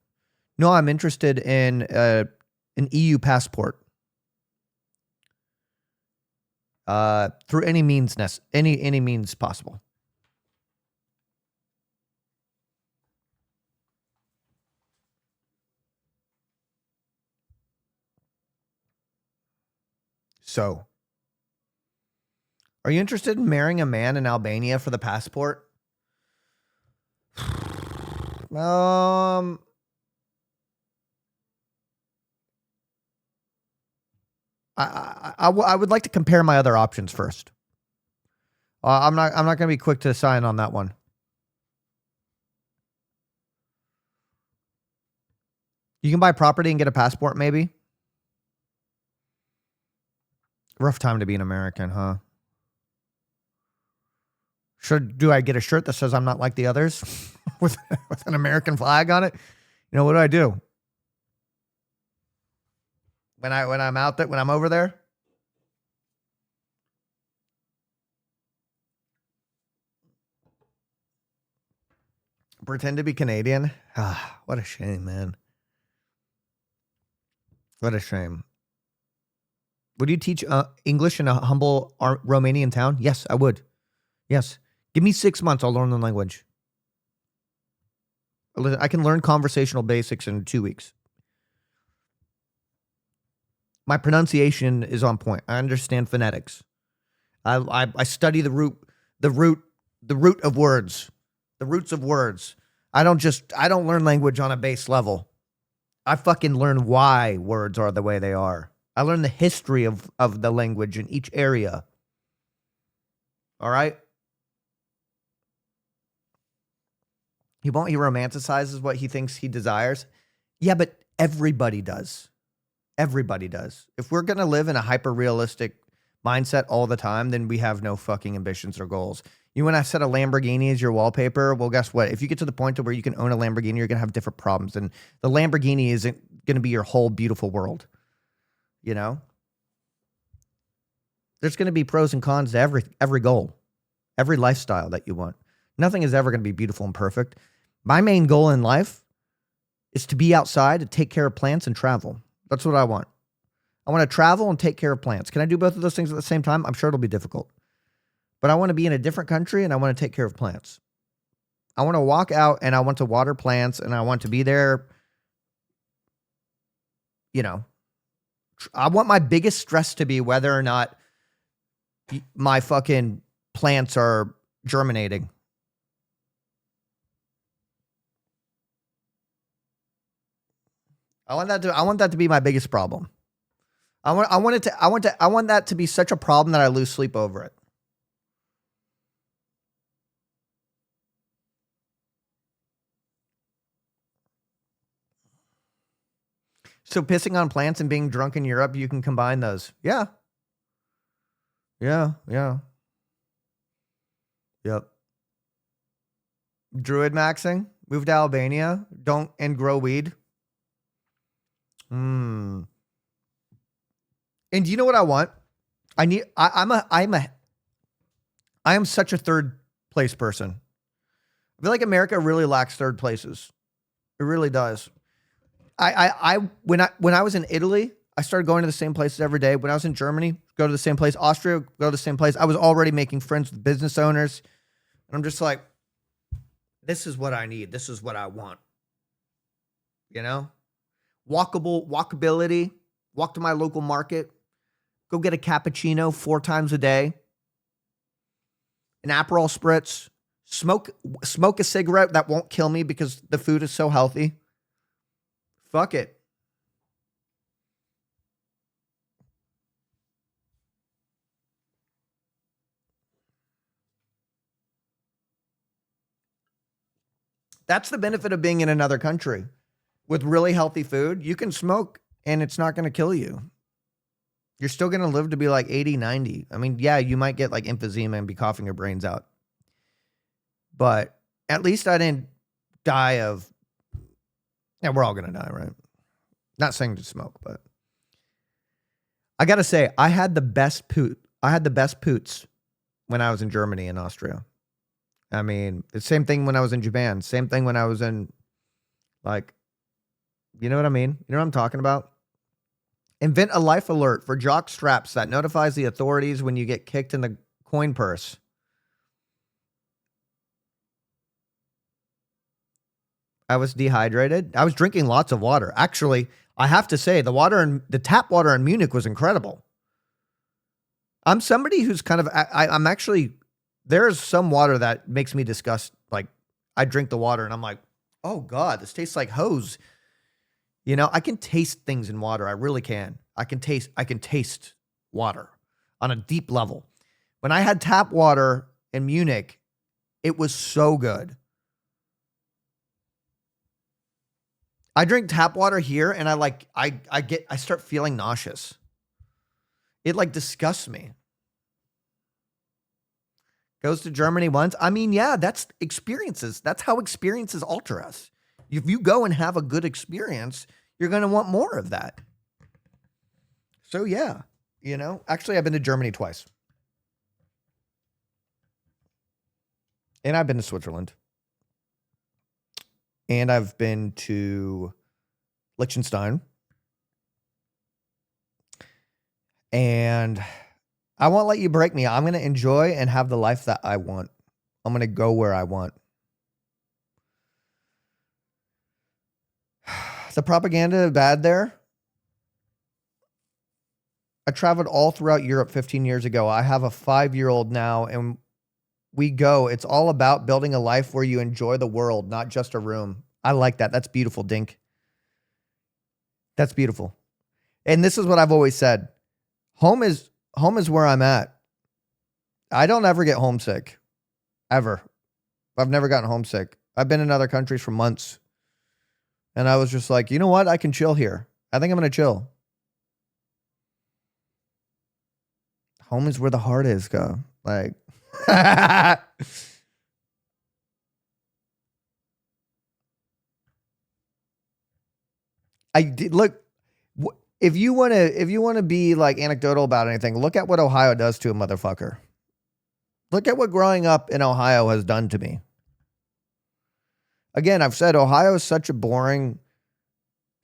No, I'm interested in an EU passport. Through any means any means possible. So, are you interested in marrying a man in Albania for the passport? I would like to compare my other options first. I'm not going to be quick to sign on that one. You can buy property and get a passport, maybe. Rough time to be an American, huh? Do I get a shirt that says I'm not like the others with an American flag on it? You know, what do? When I'm out there, when I'm over there? Pretend to be Canadian? Ah, what a shame, man. What a shame. Would you teach English in a humble Romanian town? Yes, I would. Yes. Give me 6 months. I'll learn the language. I can learn conversational basics in 2 weeks. My pronunciation is on point. I understand phonetics. I study the root of words, the roots of words. I don't learn language on a base level. I fucking learn why words are the way they are. I learn the history of the language in each area. All right? He romanticizes what he thinks he desires. Yeah, but everybody does. Everybody does. If we're going to live in a hyper-realistic mindset all the time, then we have no fucking ambitions or goals. You want to set a Lamborghini as your wallpaper? Well, guess what? If you get to the point to where you can own a Lamborghini, you're going to have different problems. And the Lamborghini isn't going to be your whole beautiful world. You know? There's going to be pros and cons to every goal, every lifestyle that you want. Nothing is ever going to be beautiful and perfect. My main goal in life is to be outside, to take care of plants and travel. That's what I want. I want to travel and take care of plants. Can I do both of those things at the same time? I'm sure it'll be difficult. But I want to be in a different country and I want to take care of plants. I want to walk out and I want to water plants and I want to be there. You know, I want my biggest stress to be whether or not my fucking plants are germinating. I want that to be my biggest problem. I want that to be such a problem that I lose sleep over it. So pissing on plants and being drunk in Europe, you can combine those. Yeah. Yep. Druid maxing, move to Albania, and grow weed. And do you know what I want? I am such a third place person. I feel like America really lacks third places. It really does. When I was in Italy, I started going to the same places every day. When I was in Germany, go to the same place. Austria, go to the same place. I was already making friends with business owners. And I'm just like, this is what I need. This is what I want. You know? walkability, walk to my local market, go get a cappuccino 4 times a day, an Aperol spritz, smoke a cigarette that won't kill me because the food is so healthy. Fuck it. That's the benefit of being in another country. With really healthy food, you can smoke and it's not going to kill you. You're still going to live to be like 80, 90. I mean, yeah, you might get like emphysema and be coughing your brains out. But at least I didn't die of, yeah, we're all going to die, right? Not saying to smoke, but I got to say, I had the best poots when I was in Germany and Austria. I mean, the same thing when I was in Japan. Same thing when I was in, like, you know what I mean? You know what I'm talking about? Invent a life alert for jock straps that notifies the authorities when you get kicked in the coin purse. I was dehydrated. I was drinking lots of water. Actually, I have to say, the tap water in Munich was incredible. I'm somebody who's kind of, I'm actually, there's some water that makes me disgust. Like, I drink the water and I'm like, oh God, this tastes like hose. You know, I can taste things in water. I really can. I can taste water on a deep level. When I had tap water in Munich, it was so good. I drink tap water here and I start feeling nauseous. It like disgusts me. Goes to Germany once. I mean, yeah, that's experiences. That's how experiences alter us. If you go and have a good experience, you're going to want more of that. So yeah, you know, actually I've been to Germany twice. And I've been to Switzerland. And I've been to Liechtenstein. And I won't let you break me. I'm going to enjoy and have the life that I want. I'm going to go where I want. The propaganda bad there. I traveled all throughout Europe 15 years ago. I have a 5-year-old now, and we go. It's all about building a life where you enjoy the world, not just a room. I like that. That's beautiful, Dink. That's beautiful. And this is what I've always said. Home is where I'm at. I don't ever get homesick. Ever. I've never gotten homesick. I've been in other countries for months. And I was just like, you know what? I can chill here. I think I'm going to chill. Home is where the heart is, go. Like, I did look. If you want to be like anecdotal about anything, look at what Ohio does to a motherfucker. Look at what growing up in Ohio has done to me. Again, I've said Ohio is such a boring,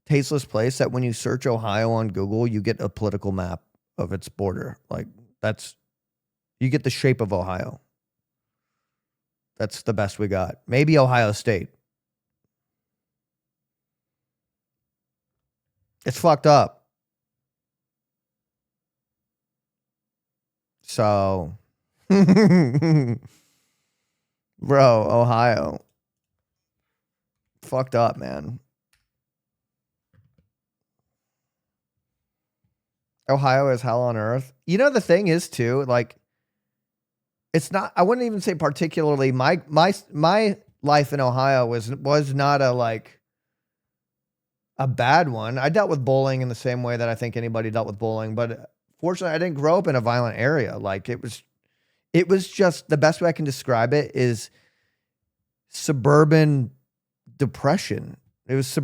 tasteless place that when you search Ohio on Google, you get a political map of its border. Like you get the shape of Ohio. That's the best we got. Maybe Ohio State. It's fucked up. So, bro, Ohio. Fucked up, man. Ohio is hell on earth. You know, the thing is too, like, it's not, I wouldn't even say particularly my life in Ohio was not a bad one. I dealt with bullying in the same way that I think anybody dealt with bullying, but fortunately I didn't grow up in a violent area. Like it was just, the best way I can describe it is suburban depression. It was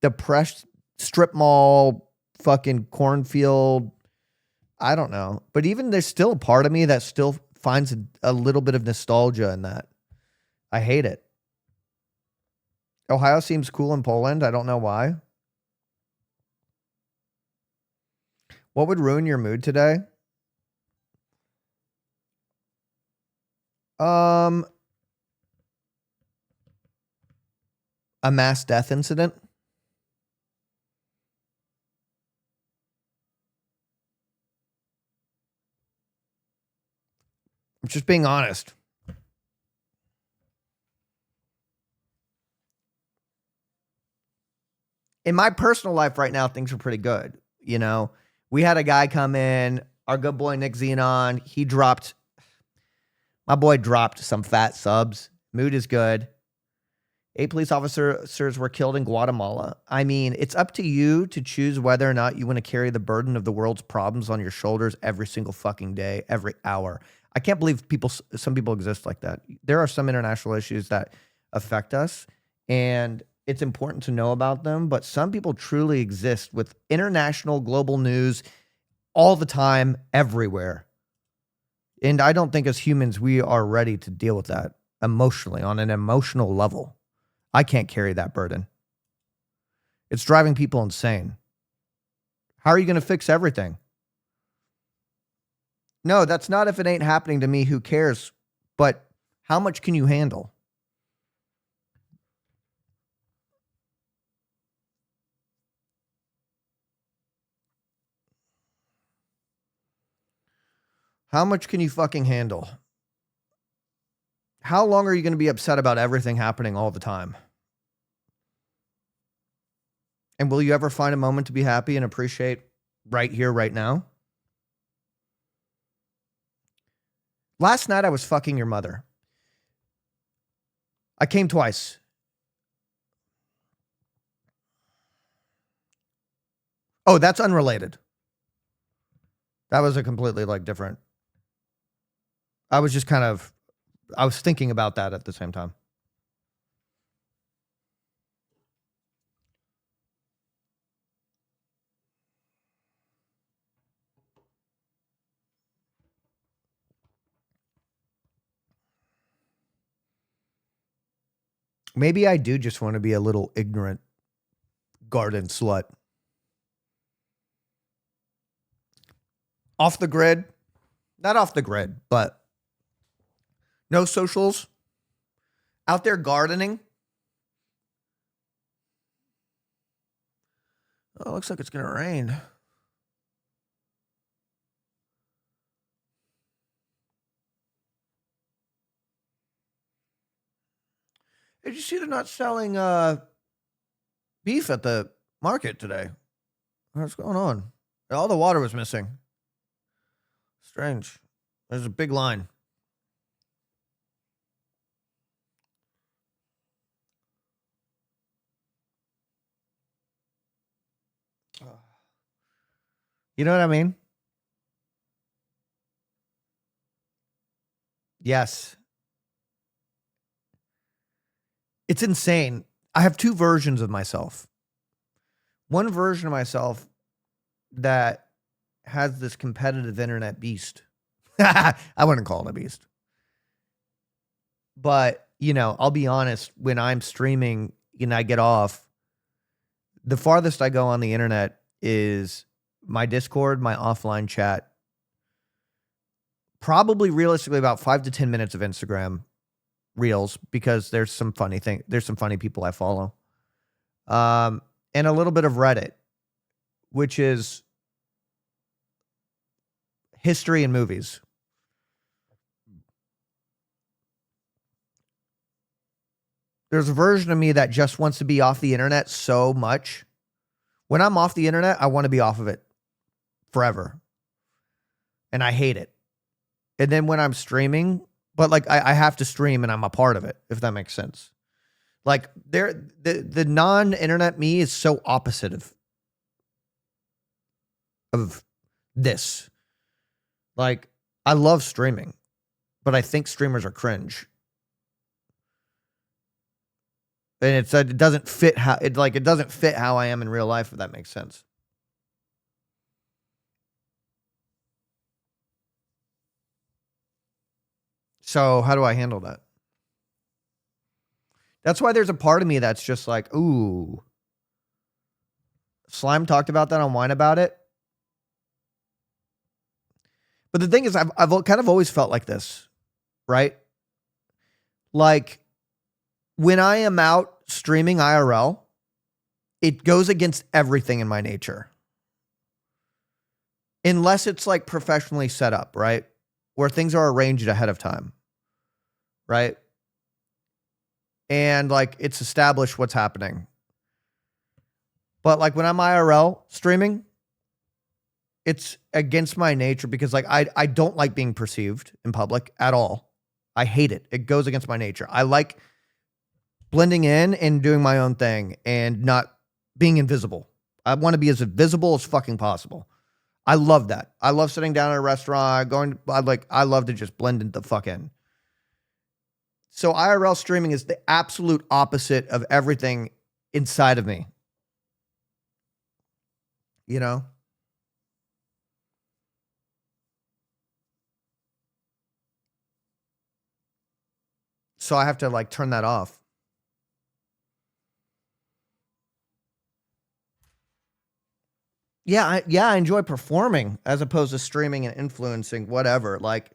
depressed, strip mall, fucking cornfield. I don't know. But even there's still a part of me that still finds a little bit of nostalgia in that. I hate it. Ohio seems cool in Poland. I don't know why. What would ruin your mood today? A mass death incident. I'm just being honest. In my personal life right now, things are pretty good. You know, we had a guy come in, our good boy Nick Xenon. My boy dropped some fat subs. Mood is good. 8 police officers were killed in Guatemala. I mean, it's up to you to choose whether or not you want to carry the burden of the world's problems on your shoulders every single fucking day, every hour. I can't believe some people exist like that. There are some international issues that affect us, and it's important to know about them, but some people truly exist with international global news all the time, everywhere. And I don't think as humans, we are ready to deal with that emotionally, on an emotional level. I can't carry that burden. It's driving people insane. How are you going to fix everything? No, that's not if it ain't happening to me, who cares? But how much can you handle? How much can you fucking handle? How long are you going to be upset about everything happening all the time? And will you ever find a moment to be happy and appreciate right here, right now? Last night I was fucking your mother. I came twice. Oh, that's unrelated. That was a completely different. I was thinking about that at the same time. Maybe I do just want to be a little ignorant garden slut. Off the grid. Not off the grid, but no socials. Out there gardening. Oh, looks like it's going to rain. Did you see they're not selling beef at the market today? What's going on? All the water was missing. Strange. There's a big line. You know what I mean? Yes. It's insane. I have two versions of myself. One version of myself that has this competitive internet beast. I wouldn't call it a beast. But, I'll be honest, when I'm streaming and I get off, the farthest I go on the internet is my Discord, my offline chat, probably realistically about 5 to 10 minutes of Instagram reels, because there's some funny people I follow. And a little bit of Reddit, which is history and movies. There's a version of me that just wants to be off the internet so much. When I'm off the internet, I want to be off of it forever. And I hate it. And then when I'm streaming, but I have to stream and I'm a part of it, if that makes sense. The non-internet me is so opposite of this. I love streaming, but I think streamers are cringe. And it doesn't fit how it doesn't fit how I am in real life, if that makes sense. So how do I handle that? That's why there's a part of me that's just like, ooh. Slime talked about that on Wine About It. But the thing is, I've kind of always felt like this, right? When I am out streaming IRL, it goes against everything in my nature. Unless it's professionally set up, right? where things are arranged ahead of time, right? And like it's established what's happening. But like when I'm IRL streaming, it's against my nature because like I don't like being perceived in public at all. I hate it. It goes against my nature. I like blending in and doing my own thing and not being invisible. I want to be as invisible as fucking possible. I love that. I love sitting down at a restaurant, I love to just blend the fuck in. So IRL streaming is the absolute opposite of everything inside of me. You know? So I have to like turn that off. Yeah, I enjoy performing as opposed to streaming and influencing whatever. Like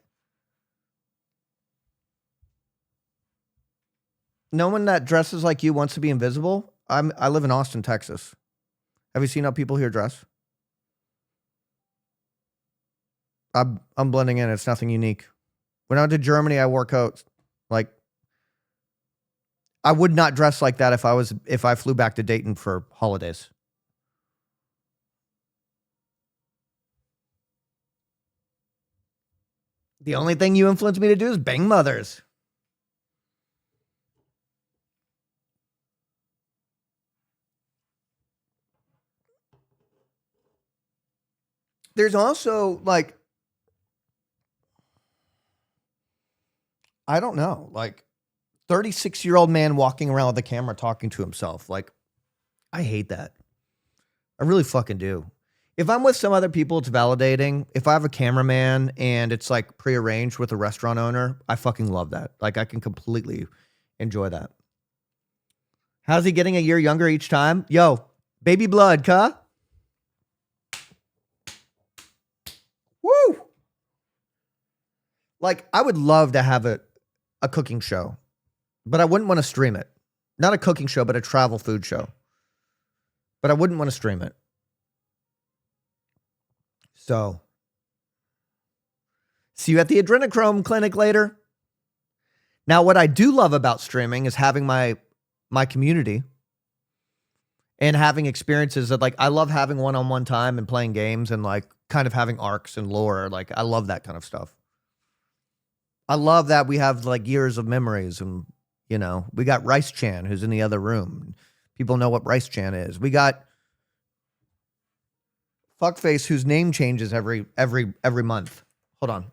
no one that dresses like you wants to be invisible. I live in Austin, Texas. Have you seen how people here dress? I'm blending in. It's nothing unique. When I went to Germany, I wore coats. Like I would not dress like that if I flew back to Dayton for holidays. The only thing you influence me to do is bang mothers. There's also like, I don't know, like 36-year-old man walking around with a camera talking to himself. Like, I hate that. I really fucking do. If I'm with some other people, it's validating. If I have a cameraman and it's like prearranged with a restaurant owner, I fucking love that. Like, I can completely enjoy that. How's he getting a year younger each time? Yo, baby blood, cuh. Woo! Like, I would love to have a cooking show, but I wouldn't want to stream it. Not a cooking show, but a travel food show. But I wouldn't want to stream it. So, see you at the adrenochrome clinic later. Now, what I do love about streaming is having my community and having experiences that like I love having one-on-one time and playing games and like kind of having arcs and lore. Like I love that kind of stuff. I love that we have like years of memories and you know, we got Rice Chan who's in the other room. People know what Rice Chan is. We got Fuckface whose name changes every month. Hold on.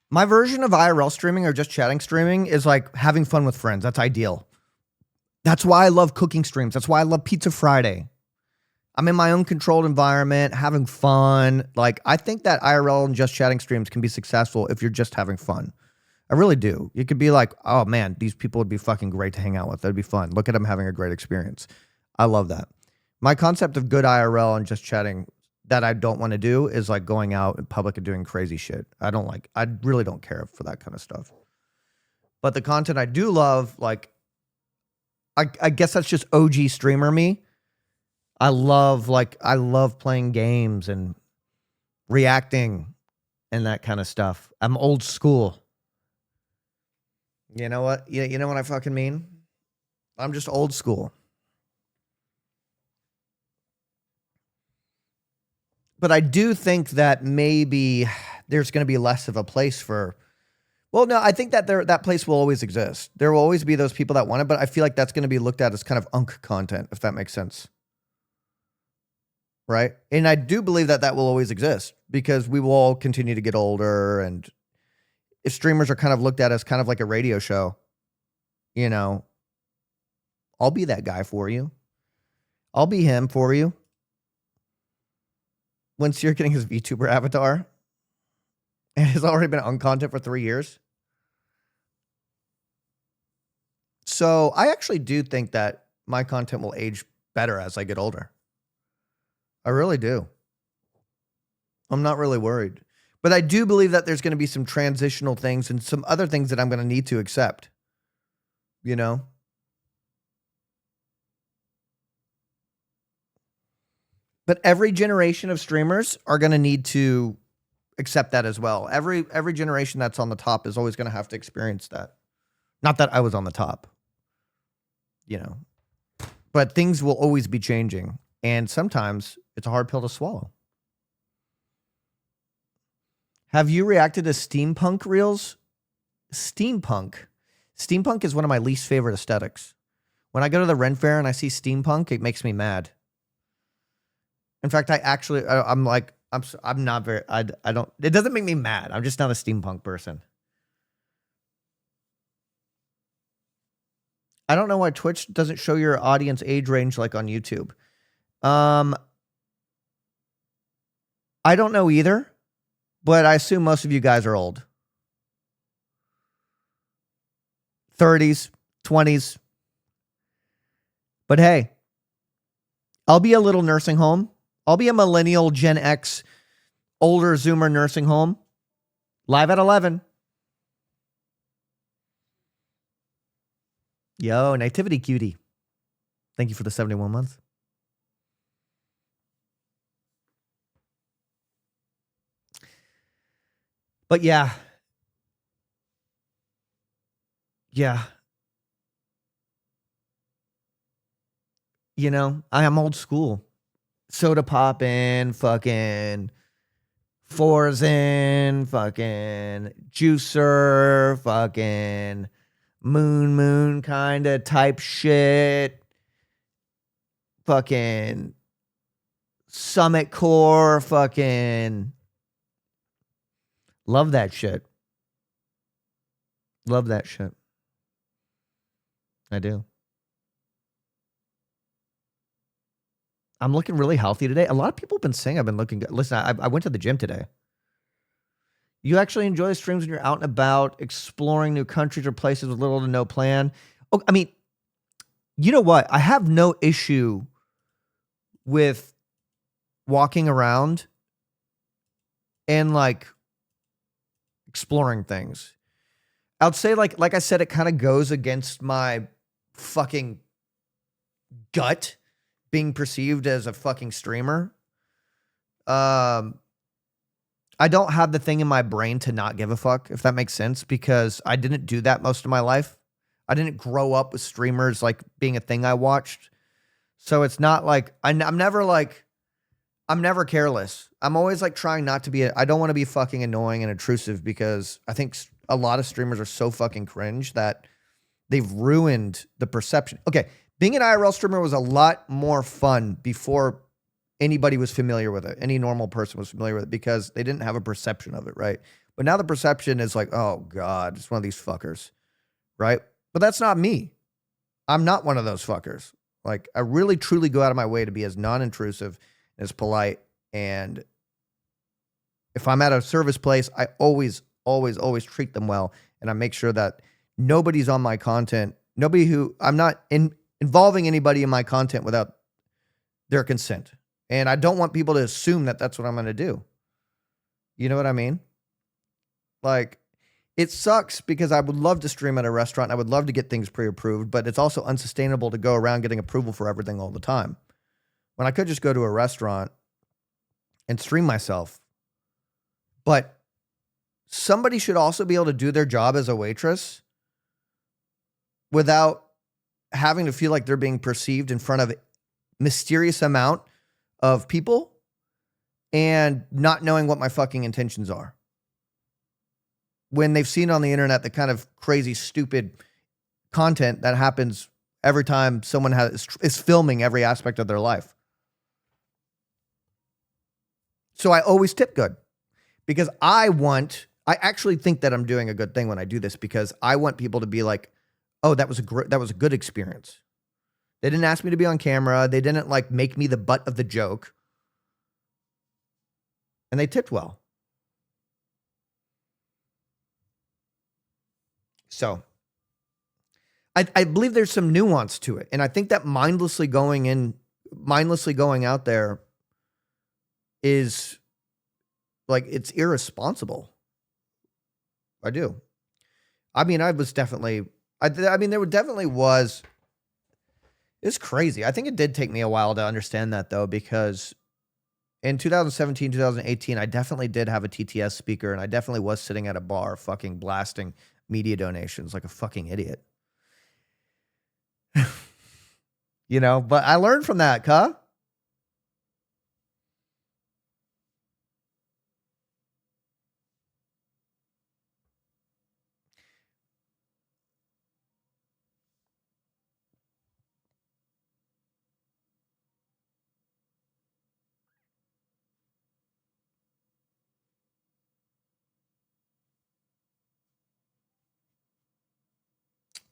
My version of IRL streaming or just chatting streaming is like having fun with friends. That's ideal. That's why I love cooking streams. That's why I love Pizza Friday. I'm in my own controlled environment, having fun. Like, I think that IRL and just chatting streams can be successful if you're just having fun. I really do. You could be like, oh man, these people would be fucking great to hang out with. That'd be fun. Look at them having a great experience. I love that. My concept of good IRL and just chatting that I don't want to do is like going out in public and doing crazy shit. I really don't care for that kind of stuff. But the content I do love, like, I guess that's just OG streamer me. I love playing games and reacting and that kind of stuff. I'm old school. You know what? You know what I fucking mean? I'm just old school. But I do think that maybe there's going to be less of a place for. Well, no, I think that that place will always exist. There will always be those people that want it, but I feel like that's going to be looked at as kind of unk content, if that makes sense. Right? And I do believe that that will always exist because we will all continue to get older. And if streamers are kind of looked at as kind of like a radio show, you know, I'll be that guy for you. I'll be him for you. Once you're getting his VTuber avatar and has already been on content for 3 years. So I actually do think that my content will age better as I get older. I really do. I'm not really worried. But I do believe that there's going to be some transitional things and some other things that I'm going to need to accept. You know? But every generation of streamers are going to need to accept that as well. Every generation that's on the top is always going to have to experience that. Not that I was on the top, you know. But things will always be changing. And sometimes it's a hard pill to swallow. Have you reacted to steampunk reels? Steampunk. Steampunk is one of my least favorite aesthetics. When I go to the Ren Fair and I see steampunk, it makes me mad. In fact, I'm not very, I don't, it doesn't make me mad. I'm just not a steampunk person. I don't know why Twitch doesn't show your audience age range like on YouTube. I don't know either, but I assume most of you guys are old. 30s, 20s. But hey, I'll be a little nursing home. I'll be a millennial Gen X, older Zoomer nursing home. Live at 11. Yo, Nativity Cutie. Thank you for the 71 months. But yeah. Yeah. You know, I am old school. Soda poppin', fucking Forzen, fucking juicer, fucking moon kind of type shit. Fucking Summit Core, fucking love that shit. Love that shit. I do. I'm looking really healthy today. A lot of people have been saying I've been looking good. Listen, I went to the gym today. You actually enjoy the streams when you're out and about, exploring new countries or places with little to no plan. Oh, I mean, you know what? I have no issue with walking around and like exploring things. I would say like I said, it kind of goes against my fucking gut being perceived as a fucking streamer. I don't have the thing in my brain to not give a fuck, if that makes sense, because I didn't do that most of my life. I didn't grow up with streamers like being a thing I watched. So it's not like I'm never careless. I'm always like trying not to be I don't want to be fucking annoying and intrusive, because I think a lot of streamers are so fucking cringe that they've ruined the perception. Okay, being an IRL streamer was a lot more fun before anybody was familiar with it. Any normal person was familiar with it because they didn't have a perception of it, right? But now the perception is like, oh God, it's one of these fuckers, right? But that's not me. I'm not one of those fuckers. Like, I really truly go out of my way to be as non-intrusive, as polite, and if I'm at a service place, I always treat them well, and I make sure that nobody's on my content. I'm not involving anybody in my content without their consent. And I don't want people to assume that that's what I'm going to do. You know what I mean? Like, it sucks because I would love to stream at a restaurant. I would love to get things pre-approved, but it's also unsustainable to go around getting approval for everything all the time. When I could just go to a restaurant and stream myself. But somebody should also be able to do their job as a waitress without having to feel like they're being perceived in front of a mysterious amount of people and not knowing what my fucking intentions are. When they've seen on the internet the kind of crazy, stupid content that happens every time someone is filming every aspect of their life. So I always tip good because I actually think that I'm doing a good thing when I do this, because I want people to be like, oh, that was a good experience. They didn't ask me to be on camera. They didn't like make me the butt of the joke. And they tipped well. So I believe there's some nuance to it. And I think that mindlessly going out there is Like, it's irresponsible. I do. I mean, I was definitely, I mean, there definitely was, it's crazy. I think it did take me a while to understand that, though, because in 2017, 2018, I definitely did have a TTS speaker, and I definitely was sitting at a bar fucking blasting media donations like a fucking idiot. You know, but I learned from that, cuh.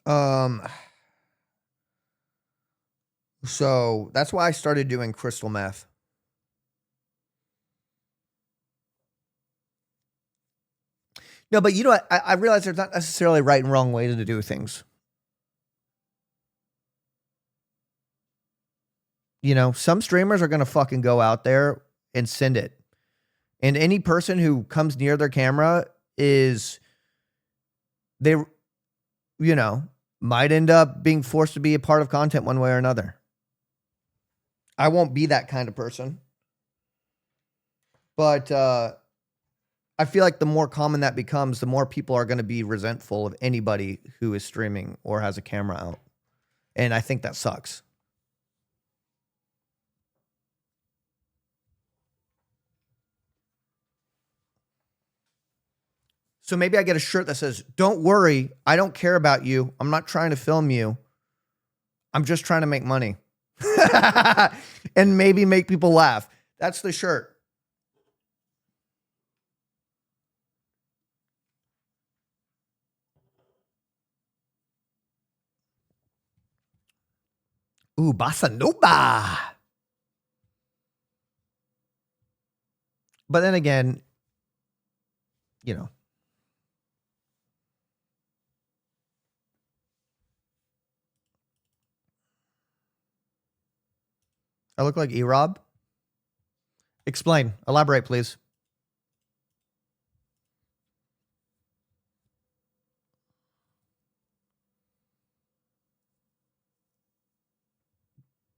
Um, so that's why I started doing crystal meth. No, but you know what? I realize there's not necessarily a right and wrong way to do things. You know, some streamers are going to fucking go out there and send it. And any person who comes near their camera is, they, you know, might end up being forced to be a part of content one way or another. I won't be that kind of person. But I feel like the more common that becomes, the more people are going to be resentful of anybody who is streaming or has a camera out. And I think that sucks. So maybe I get a shirt that says, "Don't worry, I don't care about you. I'm not trying to film you. I'm just trying to make money." And maybe make people laugh. That's the shirt. Ooh, bossa nova. But then again, you know. I look like E-Rob? Explain. Elaborate, please.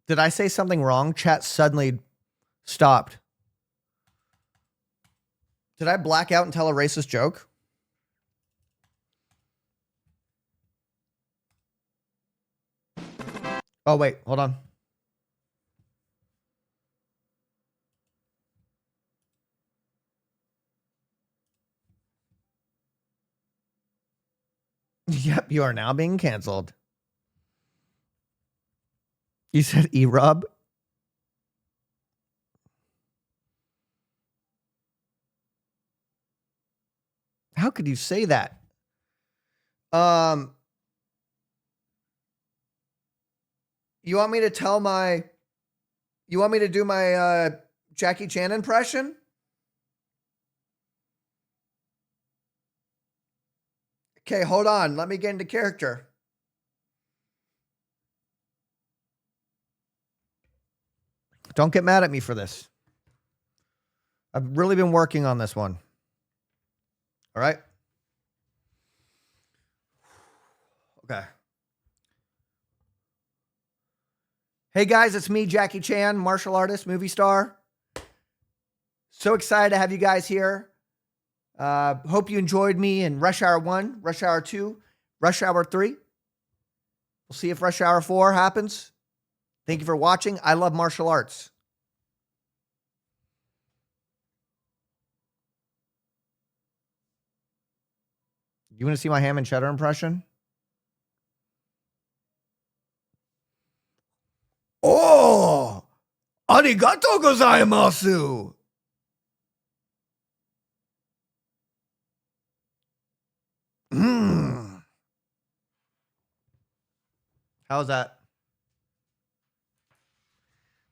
Did I say something wrong? Chat suddenly stopped. Did I black out and tell a racist joke? Oh, wait. Hold on. Yep, you are now being canceled. You said E-Rob? How could you say that? You want me to tell my, you want me to do my Jackie Chan impression? Okay, hold on. Let me get into character. Don't get mad at me for this. I've really been working on this one. All right? Okay. Hey guys, it's me, Jackie Chan, martial artist, movie star. So excited to have you guys here. Hope you enjoyed me in Rush Hour 1, Rush Hour 2, Rush Hour 3. We'll see if Rush Hour 4 happens. Thank you for watching. I love martial arts. You want to see my ham and cheddar impression? Oh, arigato gozaimasu. How's that?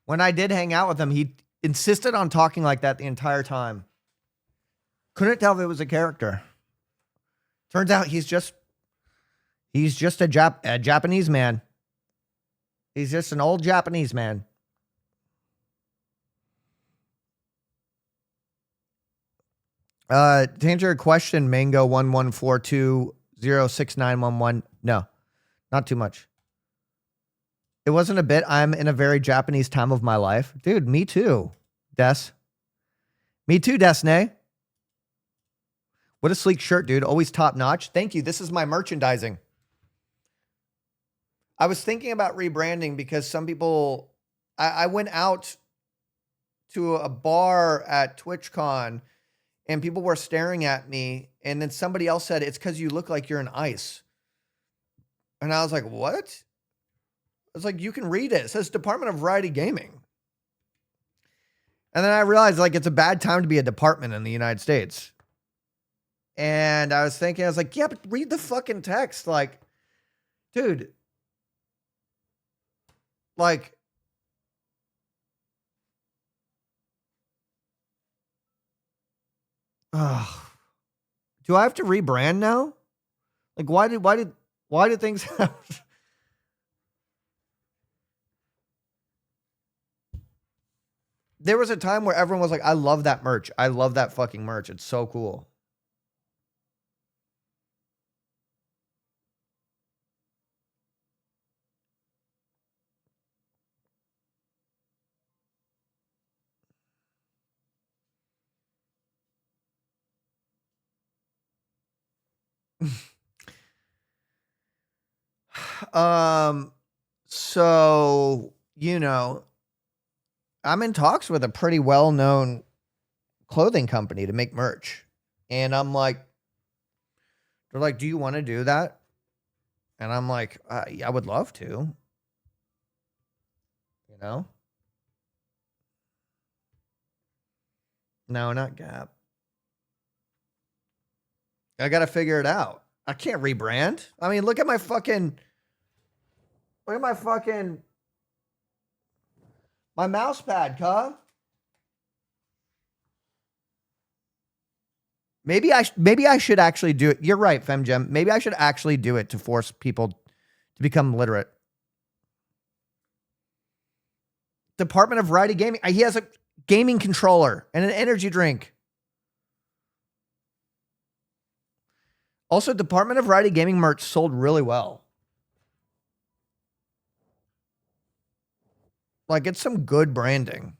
When I did hang out with him, he insisted on talking like that the entire time. Couldn't tell if it was a character. Turns out he's just a Japanese man. He's just an old Japanese man. To answer your question, Mango 1142069111. No, not too much. It wasn't a bit. I'm in a very Japanese time of my life. Dude, me too. Des. Me too, Desne. What a sleek shirt, dude. Always top notch. Thank you. This is my merchandising. I was thinking about rebranding because some people, I went out to a bar at TwitchCon and people were staring at me. And then somebody else said, it's because you look like you're in ice. And I was like, what? I was like, you can read it. It says Department of Variety Gaming. And then I realized like it's a bad time to be a department in the United States. And I was thinking, I was like, yeah, but read the fucking text. Like, dude, like, do I have to rebrand now? Like, why did things happen? There was a time where everyone was like, I love that merch. I love that fucking merch. It's so cool. So, you know, I'm in talks with a pretty well-known clothing company to make merch. And I'm like, they're like, do you want to do that? And I'm like, I would love to, you know? No, not Gap. I got to figure it out. I can't rebrand. I mean, look at my fucking my mouse pad, cuh. Maybe I should actually do it. You're right, FemGem. Maybe I should actually do it to force people to become literate. Department of Variety Gaming. He has a gaming controller and an energy drink. Also, Department of Variety Gaming merch sold really well. Like, it's some good branding.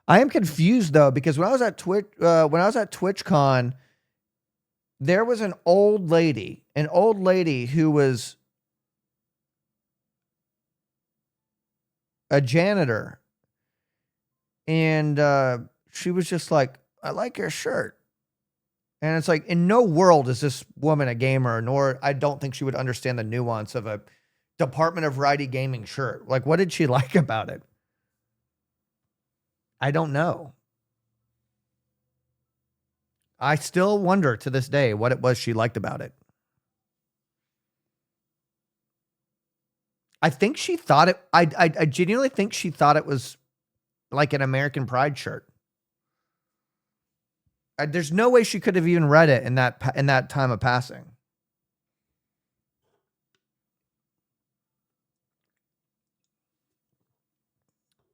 I am confused though, because when I was at TwitchCon, there was an old lady who was a janitor, and she was just like, I like your shirt. And it's like, in no world is this woman a gamer, nor I don't think she would understand the nuance of a Department of Variety Gaming shirt. Like, what did she like about it? I don't know. I still wonder to this day what it was she liked about it. I think she thought it, I genuinely think she thought it was like an American Pride shirt. There's no way she could have even read it in that time of passing.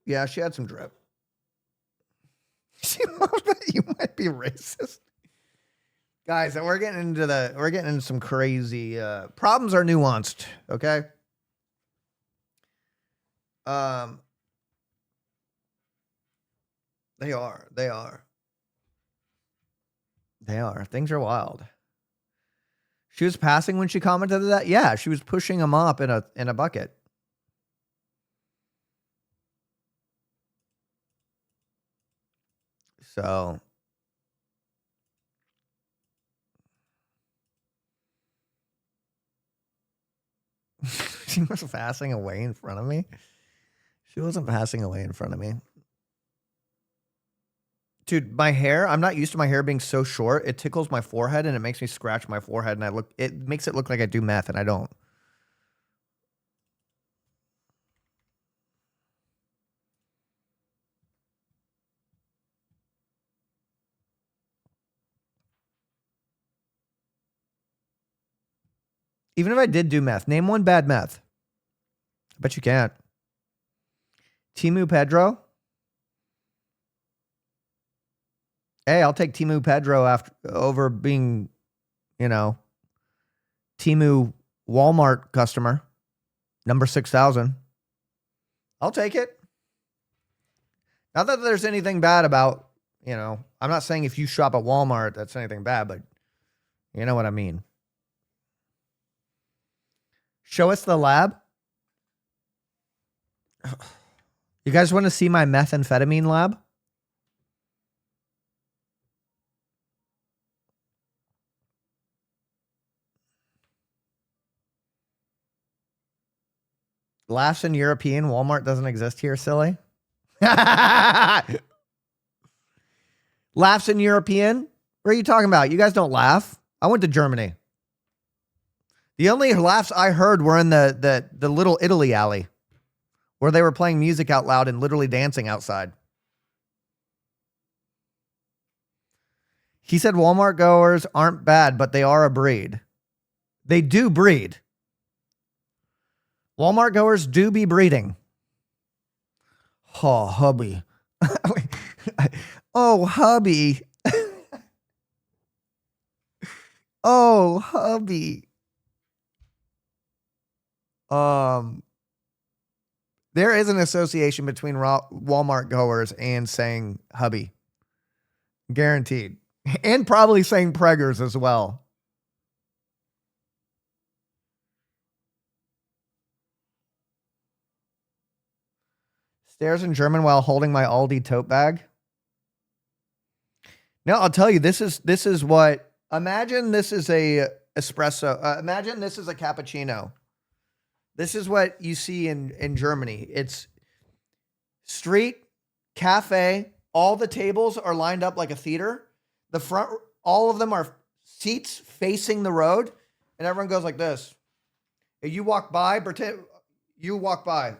Yeah, she had some drip. You might be racist. Guys, we're getting into some crazy problems are nuanced, okay? They are. Things are wild. She was passing when she commented that? Yeah, she was pushing him up in a bucket. So she was passing away in front of me. She wasn't passing away in front of me. Dude, my hair, I'm not used to my hair being so short. It tickles my forehead and it makes me scratch my forehead, and it makes it look like I do meth, and I don't. Even if I did do meth, name one bad meth. I bet you can't. Timu Pedro. Hey, I'll take Timu Pedro over being, you know, Timu Walmart customer, number 6,000. I'll take it. Not that there's anything bad about, you know, I'm not saying if you shop at Walmart, that's anything bad, but you know what I mean. Show us the lab. You guys want to see my methamphetamine lab? Laughs in European. Walmart doesn't exist here, silly. Laughs in European? What are you talking about? You guys don't laugh. I went to Germany. The only laughs I heard were in the Little Italy alley, where they were playing music out loud and literally dancing outside. He said Walmart goers aren't bad, but they are a breed. They do breed. Walmart goers do be breeding. Oh, hubby. Oh, hubby. Oh, hubby. There is an association between Walmart goers and saying hubby. Guaranteed. And probably saying preggers as well. Stares in German while holding my Aldi tote bag. No, I'll tell you, this is what, imagine this is a espresso. Imagine this is a cappuccino. This is what you see in Germany. It's street, cafe, all the tables are lined up like a theater. The front, all of them are seats facing the road, and everyone goes like this. If you walk by, pretend you walk by.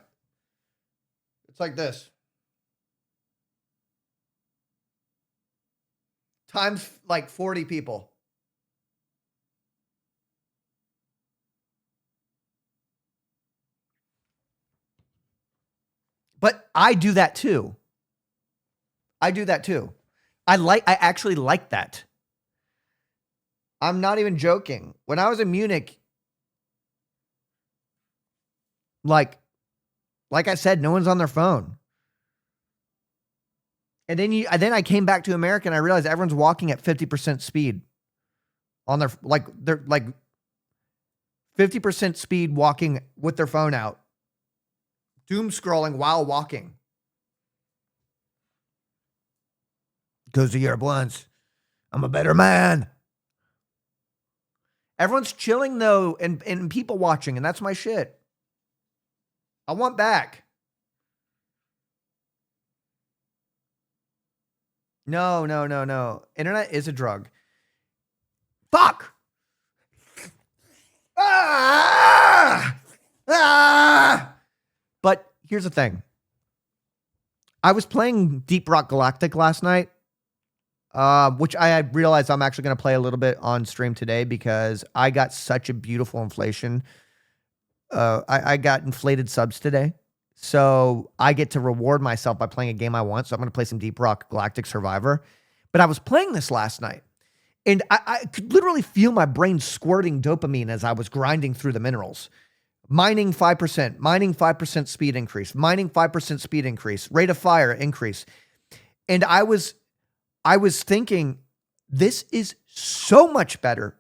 It's like this. Times like 40 people. But I do that too. I actually like that. I'm not even joking. When I was in Munich, like I said, no one's on their phone. And then I came back to America and I realized everyone's walking at 50% speed on they're 50% speed walking with their phone out. Doom scrolling while walking. Goes to Europe once. I'm a better man. Everyone's chilling though and people watching, and that's my shit. I want back. No. Internet is a drug. Fuck! But here's the thing. I was playing Deep Rock Galactic last night, which I had realized I'm actually going to play a little bit on stream today because I got such a beautiful inflation. I got inflated subs today. So I get to reward myself by playing a game I want. So I'm going to play some Deep Rock Galactic Survivor. But I was playing this last night. And I could literally feel my brain squirting dopamine as I was grinding through the minerals. Mining 5% speed increase, mining 5% speed increase, rate of fire increase. And I was thinking, this is so much better.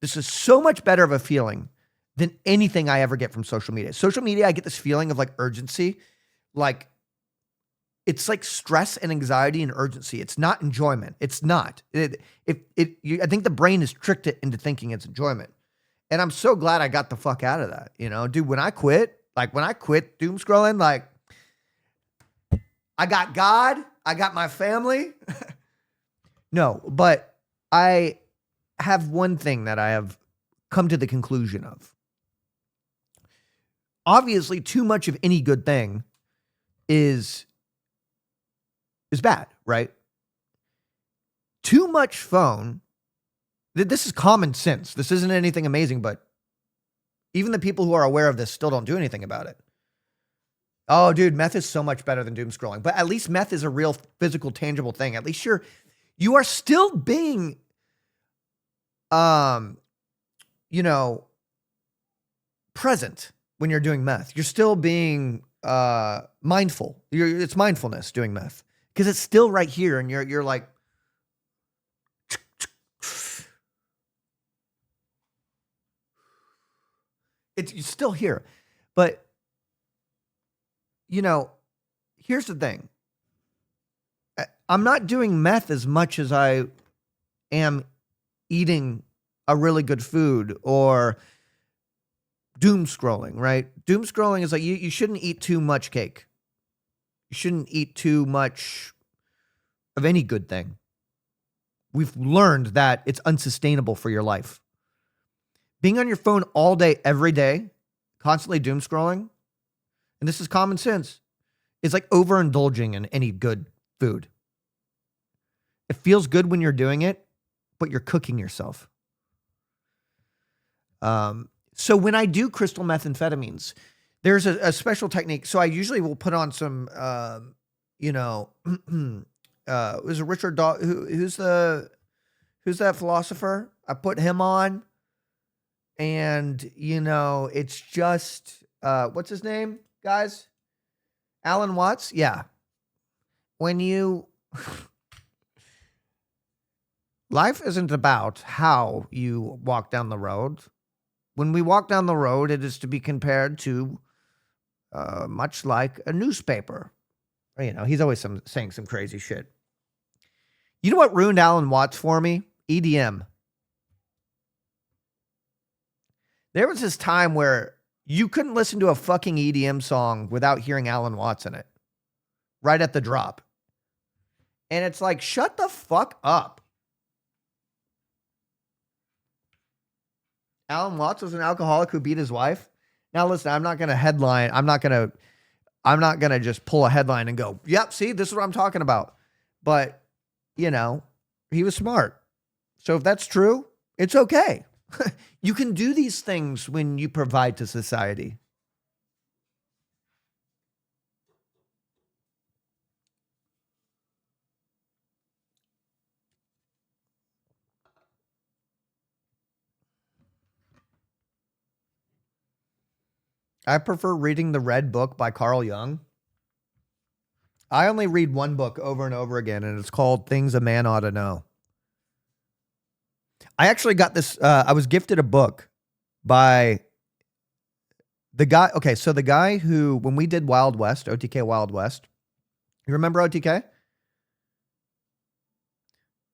This is so much better of a feeling than anything I ever get from social media. Social media, I get this feeling of like urgency. Like it's like stress and anxiety and urgency. It's not enjoyment. It's not. I think the brain has tricked it into thinking it's enjoyment. And I'm so glad I got the fuck out of that. You know, dude, when I quit doom scrolling, like I got God, I got my family. No, but I have one thing that I have come to the conclusion of. Obviously, too much of any good thing is bad, right? Too much phone. This is common sense. This isn't anything amazing, but even the people who are aware of this still don't do anything about it. Oh, dude, meth is so much better than doom scrolling. But at least meth is a real physical, tangible thing. At least you are still being, you know, present when you're doing meth. You're still being mindful. It's mindfulness doing meth because it's still right here, and you're like, it's still here. But you know, here's the thing. I'm not doing meth as much as I am eating a really good food or doom scrolling, right? Doom scrolling is like you shouldn't eat too much cake. You shouldn't eat too much of any good thing. We've learned that it's unsustainable for your life. Being on your phone all day, every day, constantly doom scrolling, and this is common sense, is like overindulging in any good food. It feels good when you're doing it, but you're cooking yourself. So when I do crystal methamphetamines, there's a special technique. So I usually will put on some, was it Richard who's that philosopher? I put him on, and it's just what's his name, guys? Alan Watts? Yeah. Life isn't about how you walk down the road. When we walk down the road, it is to be compared to much like a newspaper. He's always saying some crazy shit. You know what ruined Alan Watts for me? EDM. There was this time where you couldn't listen to a fucking EDM song without hearing Alan Watts in it. Right at the drop. And it's like, shut the fuck up. Alan Watts was an alcoholic who beat his wife. Now listen, I'm not going to headline. I'm not going to just pull a headline and go, yep, see, this is what I'm talking about. But, he was smart. So if that's true, it's okay. You can do these things when you provide to society. I prefer reading the Red Book by Carl Jung. I only read one book over and over again, and it's called Things a Man Ought to Know. I actually got this. I was gifted a book by the guy. Okay, so the guy who, when we did Wild West, OTK Wild West, you remember OTK?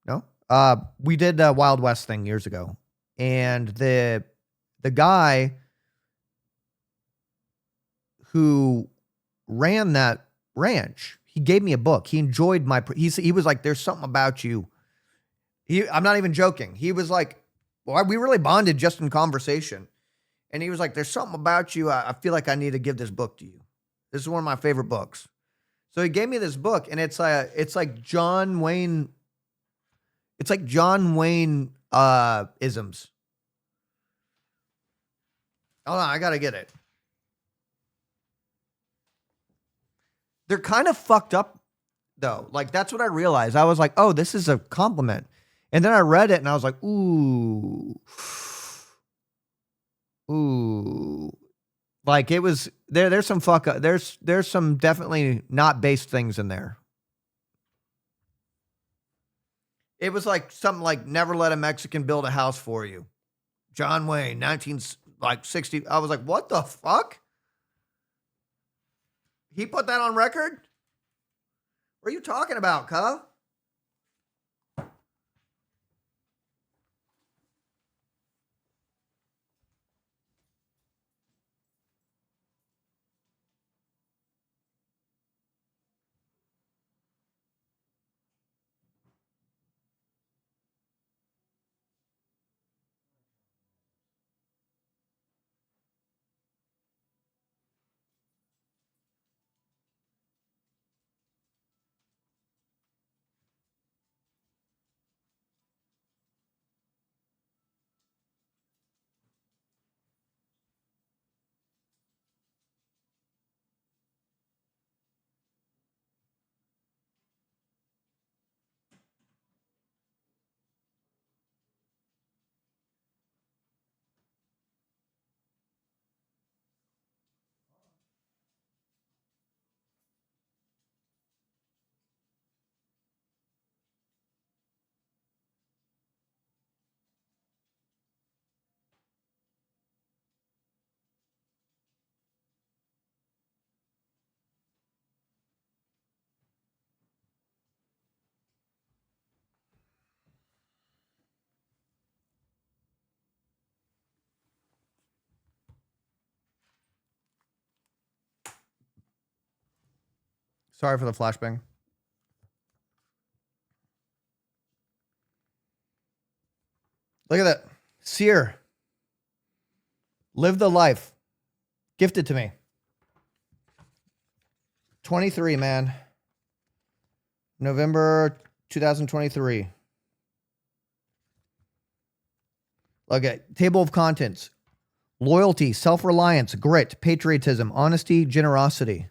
No? We did a Wild West thing years ago, and the guy who ran that ranch, he gave me a book. He enjoyed he was like, there's something about you. I'm not even joking. He was like, well, we really bonded just in conversation. And he was like, there's something about you. I feel like I need to give this book to you. This is one of my favorite books. So he gave me this book, and it's like John Wayne. It's like John Wayne isms. Hold on, I gotta get it. They're kind of fucked up, though. Like, that's what I realized. I was like, oh, this is a compliment. And then I read it, and I was like, ooh. Like, it was, there's some fuck up. There's some definitely not based things in there. It was like something like, never let a Mexican build a house for you. John Wayne, 1960. I was like, what the fuck? He put that on record? What are you talking about, cuh? Sorry for the flashbang. Look at that. Cyr. Live the life. Gifted to me. 23, man. November 2023. Okay. Table of contents. Loyalty, self-reliance, grit, patriotism, honesty, generosity.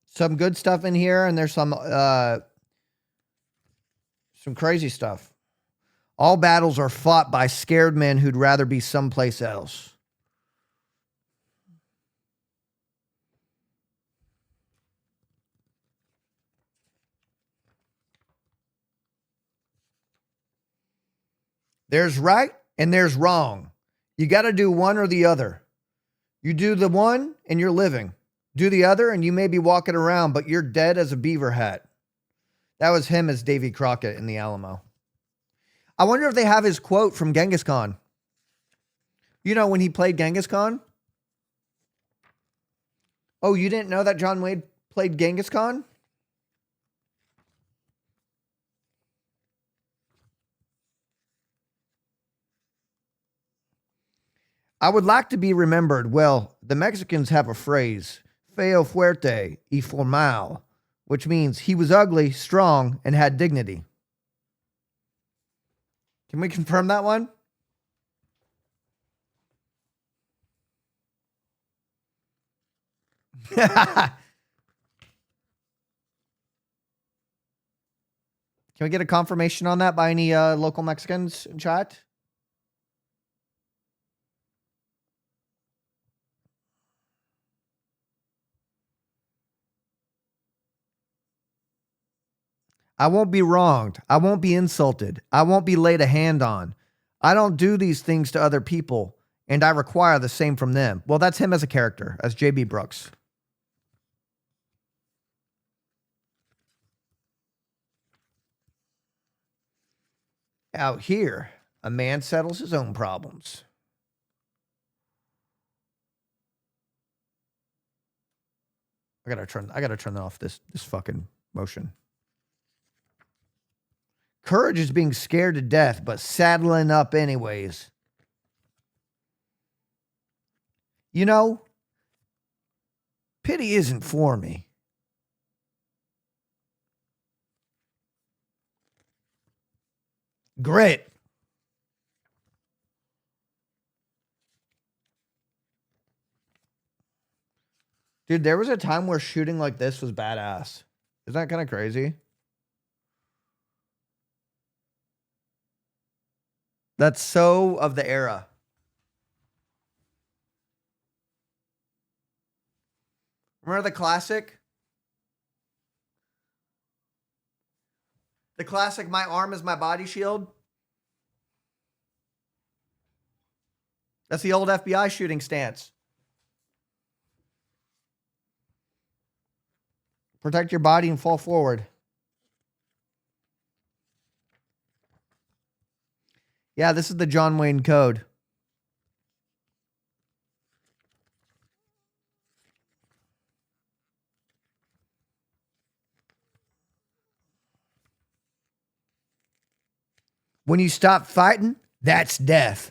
Some good stuff in here, and there's some crazy stuff. All battles are fought by scared men who'd rather be someplace else. There's right and there's wrong. You got to do one or the other. You do the one and you're living. Do the other and you may be walking around, but you're dead as a beaver hat. That was him as Davy Crockett in the Alamo. I wonder if they have his quote from Genghis Khan. You know, when he played Genghis Khan? Oh, you didn't know that John Wayne played Genghis Khan? I would like to be remembered. Well, the Mexicans have a phrase, feo fuerte y formal, which means he was ugly, strong, and had dignity. Can we confirm that one? Can we get a confirmation on that by any local Mexicans in chat? I won't be wronged. I won't be insulted. I won't be laid a hand on. I don't do these things to other people, and I require the same from them. Well, that's him as a character, as J.B. Brooks. Out here, a man settles his own problems. I gotta turn off this fucking motion. Courage is being scared to death, but saddling up anyways. You know, pity isn't for me. Grit. Dude, there was a time where shooting like this was badass. Isn't that kind of crazy? That's so of the era. Remember the classic? The classic, my arm is my body shield? That's the old FBI shooting stance. Protect your body and fall forward. Yeah, this is the John Wayne Code. When you stop fighting, that's death.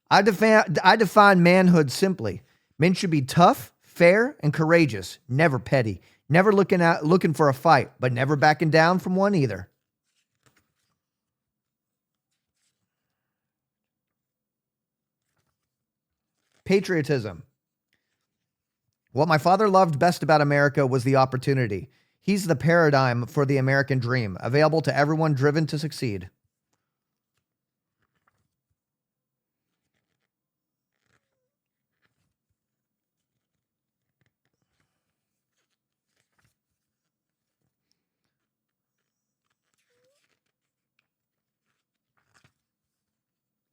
I define manhood simply. Men should be tough, fair, and courageous, never petty, never looking for a fight, but never backing down from one either. Patriotism. What my father loved best about America was the opportunity. He's the paradigm for the American dream, available to everyone driven to succeed.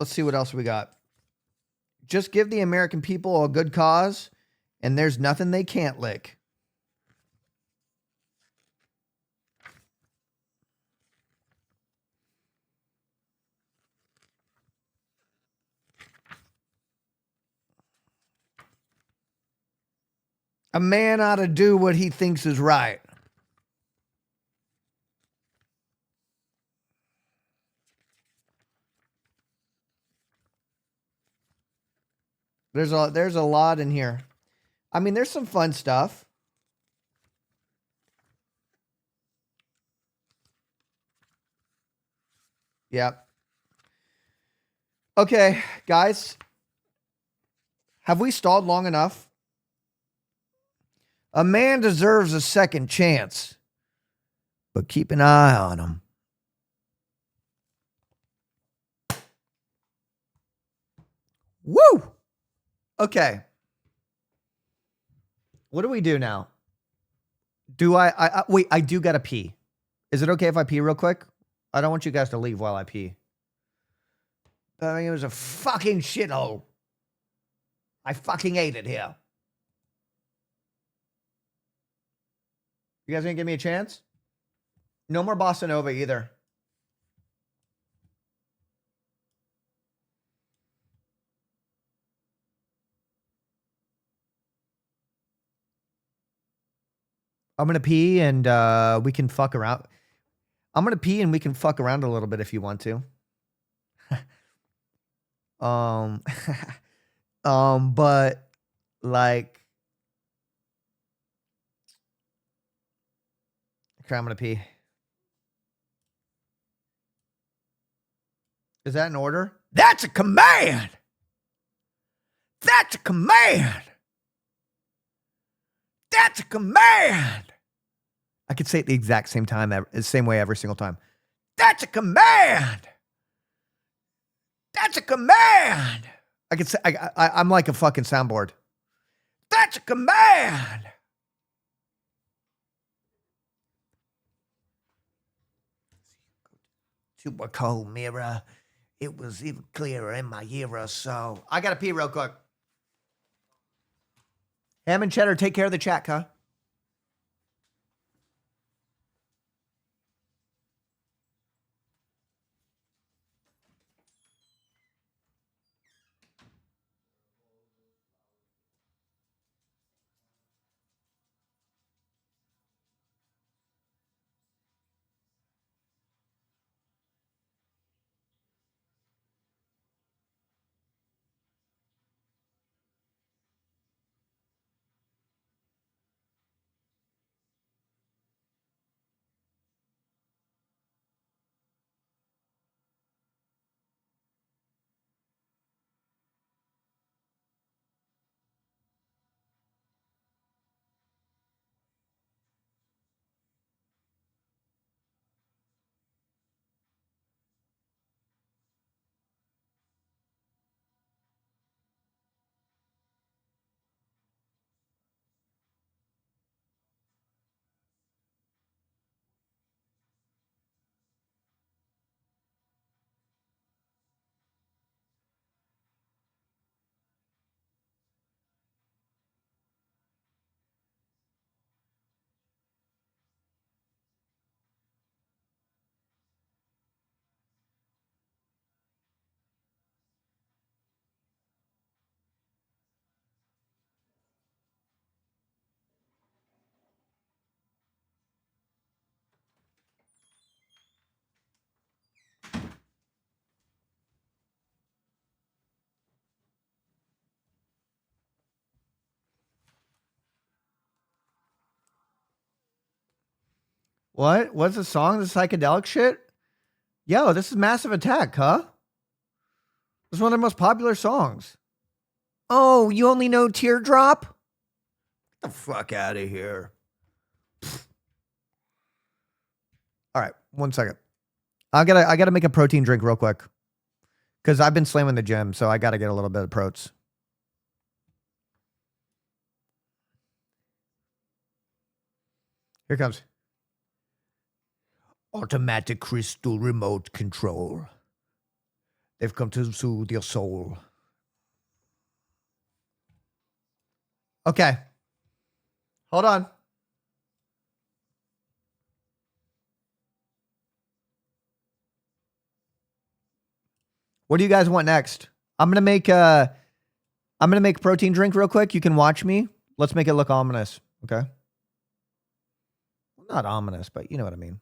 Let's see what else we got. Just give the American people a good cause, And there's nothing they can't lick. A man ought to do what he thinks is right. There's a lot in here. I mean, there's some fun stuff. Yep. Okay, guys. Have we stalled long enough? A man deserves a second chance, but keep an eye on him. Woo! Okay. What do we do now? Do I wait, I do gotta pee. Is it okay if I pee real quick? I don't want you guys to leave while I pee. I mean, it was a fucking shithole. I fucking ate it here. You guys gonna give me a chance? No more Bossa Nova either. I'm gonna pee and we can fuck around. I'm gonna pee and we can fuck around a little bit if you want to. But like, okay, I'm gonna pee. Is that an order? That's a command. That's a command. That's a command. I could say it the exact same time, the same way every single time. That's a command. That's a command. I could say I'm like a fucking soundboard. That's a command. Super cold mirror. It was even clearer in my era, so I gotta pee real quick. Ham and Cheddar, take care of the chat, huh? What? What's the song? The psychedelic shit? Yo, this is Massive Attack, huh? This is one of their most popular songs. Oh, you only know Teardrop? Get the fuck out of here. All right, 1 second. I gotta make a protein drink real quick. Because I've been slamming the gym, so I gotta get a little bit of protes. Here it comes. Automatic crystal remote control. They've come to soothe your soul. Okay. Hold on. What do you guys want next? I'm gonna make a protein drink real quick. You can watch me. Let's make it look ominous. Okay. Well, not ominous, but you know what I mean.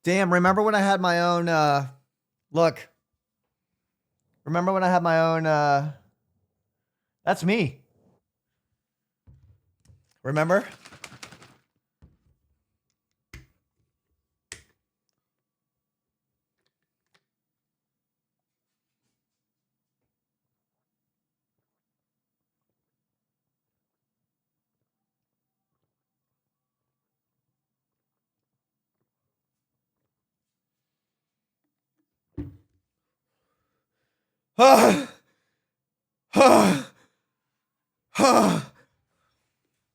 Damn, remember when I had my own look. Remember when I had my own that's me. Remember?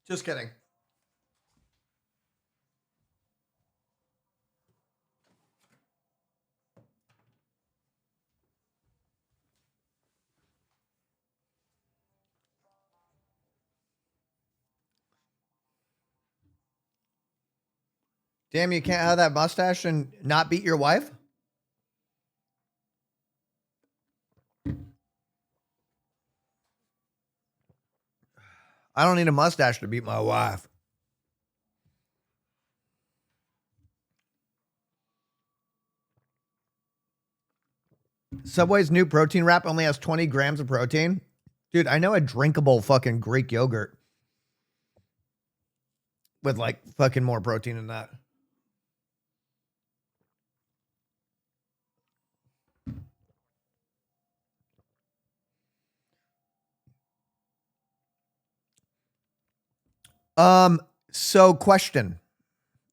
Just kidding. Damn, you can't have that mustache and not beat your wife? I don't need a mustache to beat my wife. Subway's new protein wrap only has 20 grams of protein. Dude, I know a drinkable fucking Greek yogurt with like fucking more protein than that. So question.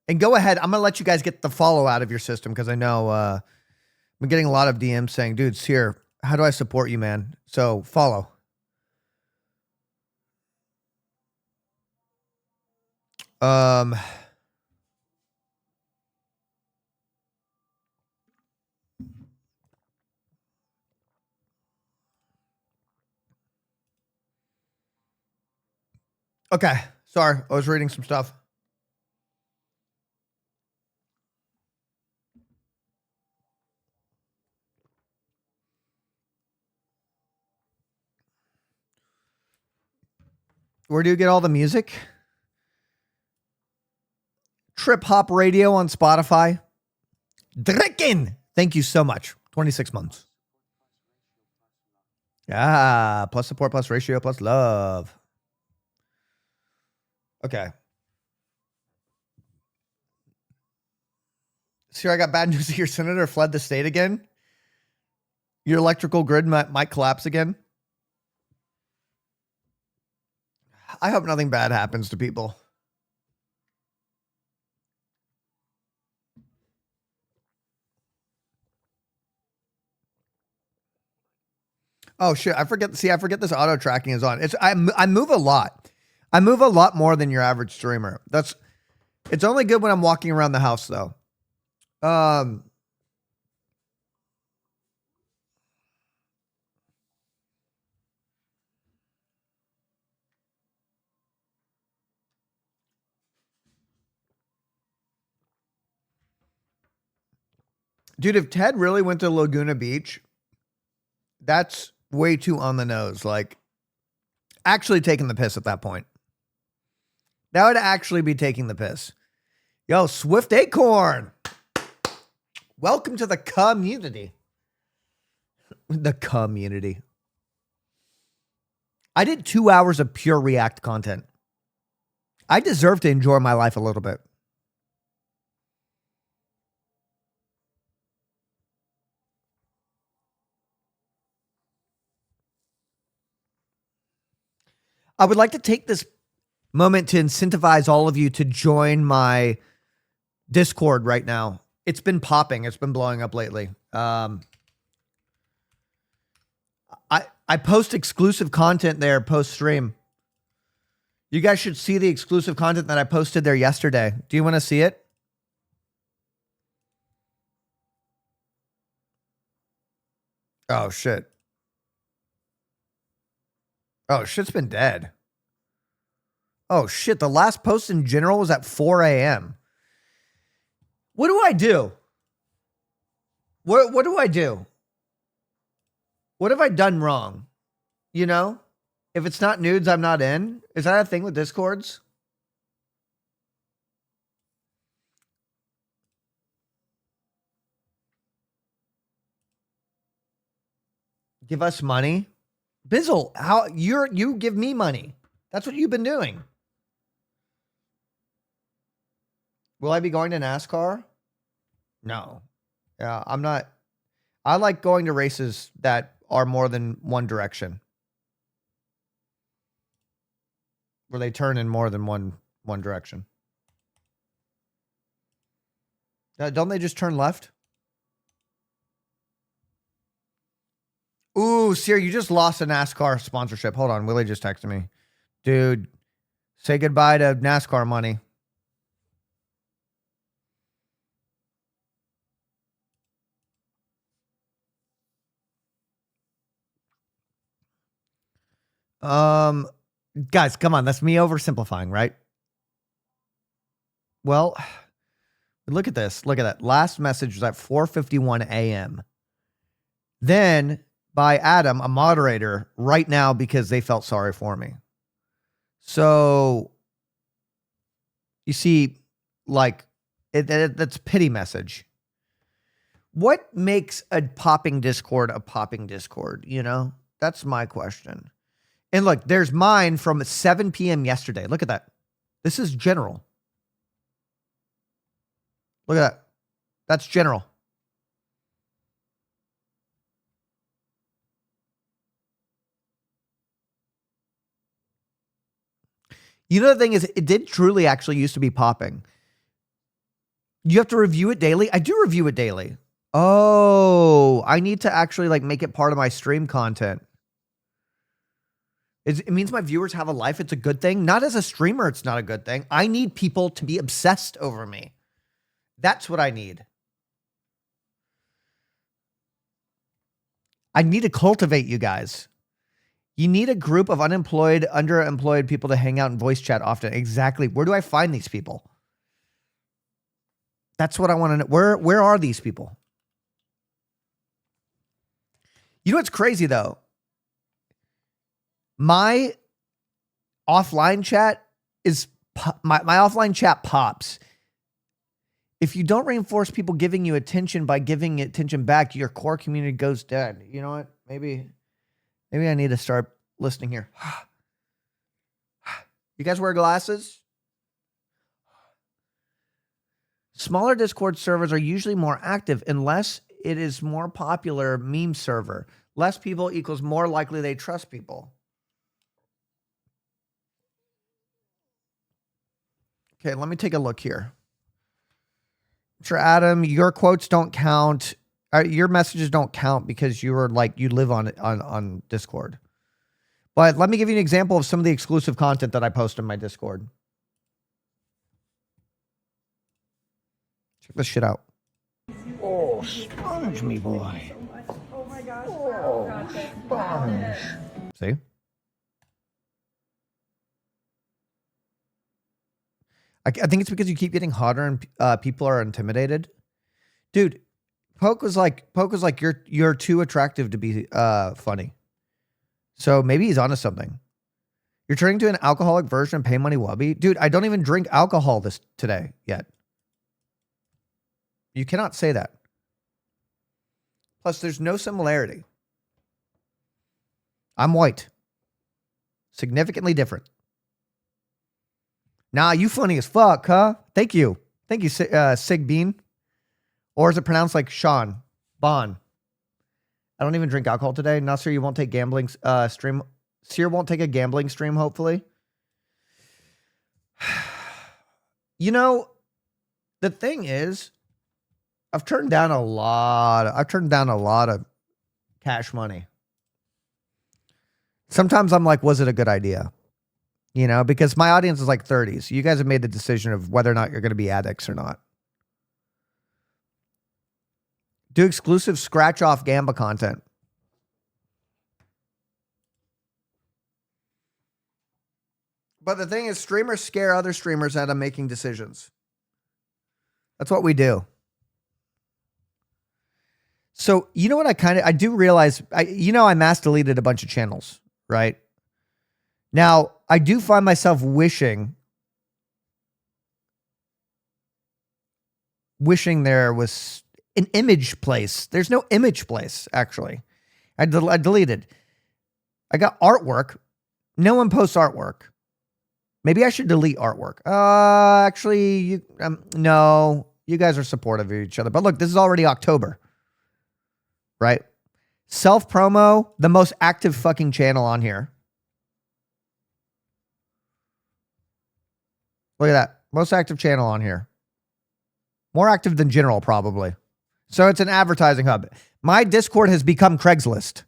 And go ahead. I'm gonna let you guys get the follow out of your system because I know I'm getting a lot of DMs saying, dude, Cyr, how do I support you, man? So follow. Um Okay. Sorry, I was reading some stuff. Where do you get all the music? Trip Hop Radio on Spotify. Drecken. Thank you so much. 26 months. Plus support, plus ratio, plus love. Okay. See, I got bad news. Your senator fled the state again. Your electrical grid might collapse again. I hope nothing bad happens to people. Oh shit! I forget. See, I forget this auto tracking is on. I move a lot. I move a lot more than your average streamer. It's only good when I'm walking around the house though. Dude, if Ted really went to Laguna Beach, that's way too on the nose. Like, actually taking the piss at that point. That would actually be taking the piss. Yo, Swift Acorn. Welcome to the community. The community. I did 2 hours of pure React content. I deserve to enjoy my life a little bit. I would like to take this moment to incentivize all of you to join my Discord right now. It's been popping. It's been blowing up lately. I post exclusive content there post stream. You guys should see the exclusive content that I posted there yesterday. Do you want to see it? Oh, shit. Oh, shit's been dead. Oh, shit. The last post in general was at 4 a.m. What do I do? What do I do? What have I done wrong? You know? If it's not nudes, I'm not in. Is that a thing with Discords? Give us money? Bizzle, how you give me money. That's what you've been doing. Will I be going to NASCAR? No. Yeah, I'm not. I like going to races that are more than one direction. Where they turn in more than one direction. Don't they just turn left? Ooh, Cyr, you just lost a NASCAR sponsorship. Hold on, Willie just texted me. Dude, say goodbye to NASCAR money. Guys, come on. That's me oversimplifying, right? Well, look at this. Look at that. Last message was at 4:51 a.m. Then by Adam, a moderator, right now because they felt sorry for me. So you see, like, that's pity message. What makes a popping Discord a popping Discord? You know, that's my question. And look, there's mine from 7 p.m. yesterday. Look at that. This is general. Look at that. That's general. You know, the thing is, it did truly actually used to be popping. You have to review it daily. I do review it daily. Oh, I need to actually like make it part of my stream content. It means my viewers have a life. It's a good thing. Not as a streamer, it's not a good thing. I need people to be obsessed over me. That's what I need. I need to cultivate you guys. You need a group of unemployed, underemployed people to hang out and voice chat often. Exactly. Where do I find these people? That's what I want to know. Where are these people? You know what's crazy though? My offline chat is my offline chat pops. If you don't reinforce people giving you attention by giving attention back, your core community goes dead. You know what? Maybe I need to start listening here. You guys wear glasses? Smaller Discord servers are usually more active unless it is more popular meme server. Less people equals more likely they trust people. Okay, let me take a look here. Sure, Adam, your quotes don't count. Your messages don't count because you live on Discord. But let me give you an example of some of the exclusive content that I post in my Discord. Check this shit out. Oh, sponge me boy. Oh my gosh. Oh, sponge. See? I think it's because you keep getting hotter and people are intimidated. Dude, Poke was like, you're too attractive to be funny. So maybe he's onto something. You're turning to an alcoholic version of Pay Money Wubby. Dude, I don't even drink alcohol today yet. You cannot say that. Plus, there's no similarity. I'm white. Significantly different. Nah, you funny as fuck, huh? Thank you. Thank you, Sig Bean. Or is it pronounced like Sean? Bon. I don't even drink alcohol today. Nasir, you won't take gambling stream. Cyr won't take a gambling stream, hopefully. You know, the thing is, I've turned down a lot of cash money. Sometimes I'm like, was it a good idea? You know, because my audience is like 30s. You guys have made the decision of whether or not you're going to be addicts or not. Do exclusive scratch-off Gamba content. But the thing is, streamers scare other streamers out of making decisions. That's what we do. So, you know what I do realize, I mass deleted a bunch of channels, right? Now, I do find myself wishing there was an image place. There's no image place, actually. I deleted. I got artwork. No one posts artwork. Maybe I should delete artwork. Actually, no. You guys are supportive of each other. But look, this is already October. Right? Self-promo, the most active fucking channel on here. Look at that. Most active channel on here. More active than general, probably. So it's an advertising hub. My Discord has become Craigslist.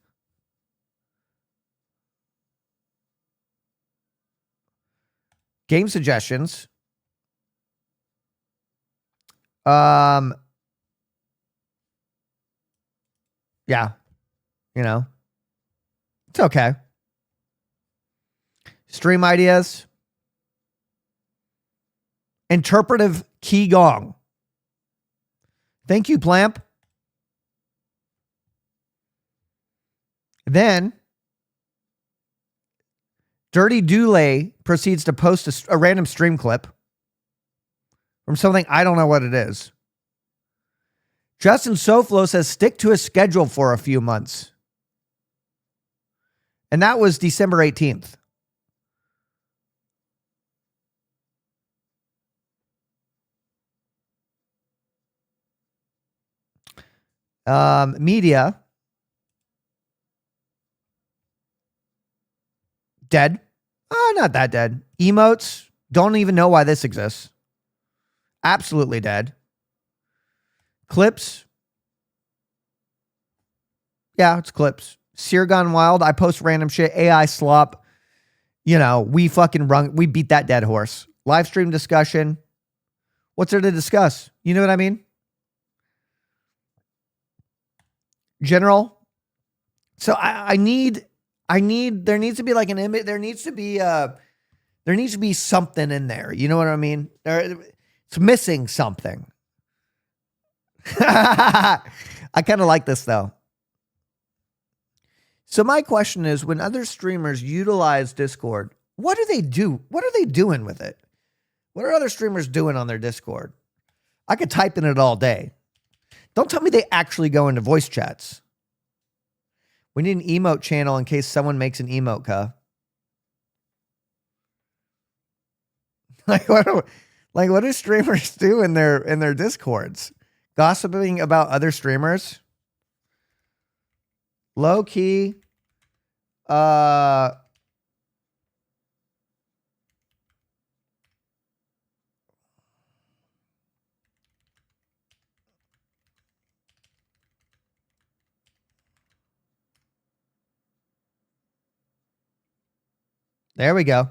Game suggestions. Yeah. You know. It's okay. Stream ideas. Interpretive Qigong. Thank you, Plamp. Then, Dirty Dooley proceeds to post a random stream clip from something I don't know what it is. Justin Soflo says, stick to a schedule for a few months. And that was December 18th. Media. Dead. Not that dead. Emotes. Don't even know why this exists. Absolutely dead. Clips. Yeah, it's clips. Cyr Gone Wild. I post random shit. AI slop. You know, we beat that dead horse. Live stream discussion. What's there to discuss? You know what I mean? General. So there needs to be like an image. There needs to be something in there. You know what I mean? It's missing something. I kind of like this though. So my question is, when other streamers utilize Discord, What do they do? What are they doing with it? What are other streamers doing on their Discord? I could type in it all day. Don't tell me they actually go into voice chats. We need an emote channel in case someone makes an emote, cuh. What do streamers do in their Discords? Gossiping about other streamers? Low key. There we go.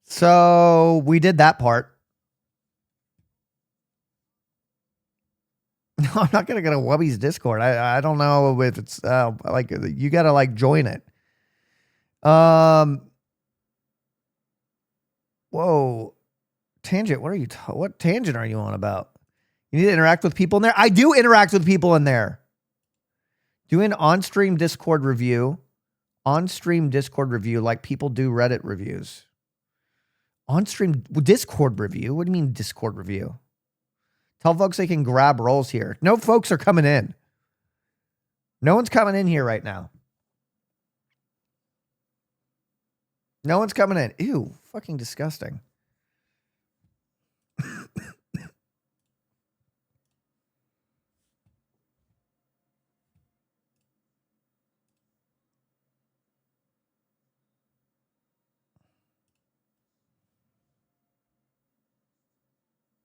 So we did that part. No, I'm not going to go to Wubby's Discord. I don't know if it's like you got to like join it. Whoa. Tangent, what tangent are you on about? You need to interact with people in there? I do interact with people in there. Do an on-stream Discord review. On-stream Discord review like people do Reddit reviews. On-stream Discord review? What do you mean Discord review? Tell folks they can grab roles here. No folks are coming in. No one's coming in here right now. No one's coming in. Ew, fucking disgusting.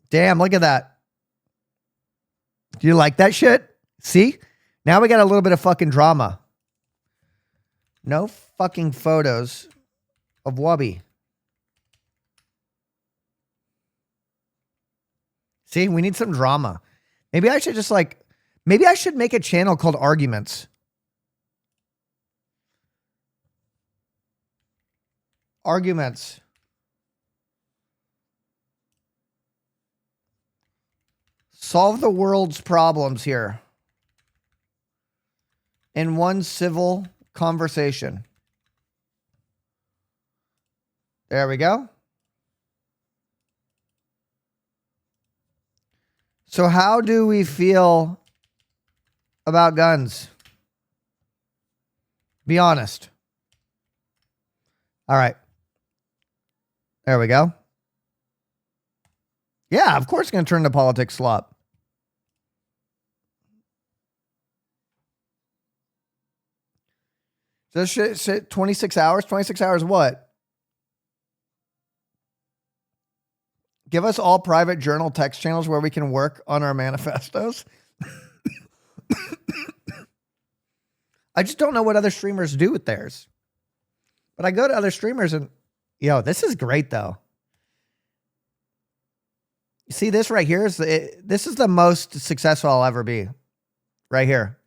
Damn, look at that. Do you like that shit? See? Now we got a little bit of fucking drama. No fucking photos of Wubby. See, we need some drama. Maybe I should just maybe I should make a channel called Arguments. Arguments. Solve the world's problems here in one civil conversation. There we go. So how do we feel about guns? Be honest. All right. There we go. Yeah, of course it's going to turn to politics slop. So shit, 26 hours? 26 hours what? Give us all private journal text channels where we can work on our manifestos. I just don't know what other streamers do with theirs. But I go to other streamers and, yo, this is great though. You see this right here? This is the most successful I'll ever be. Right here.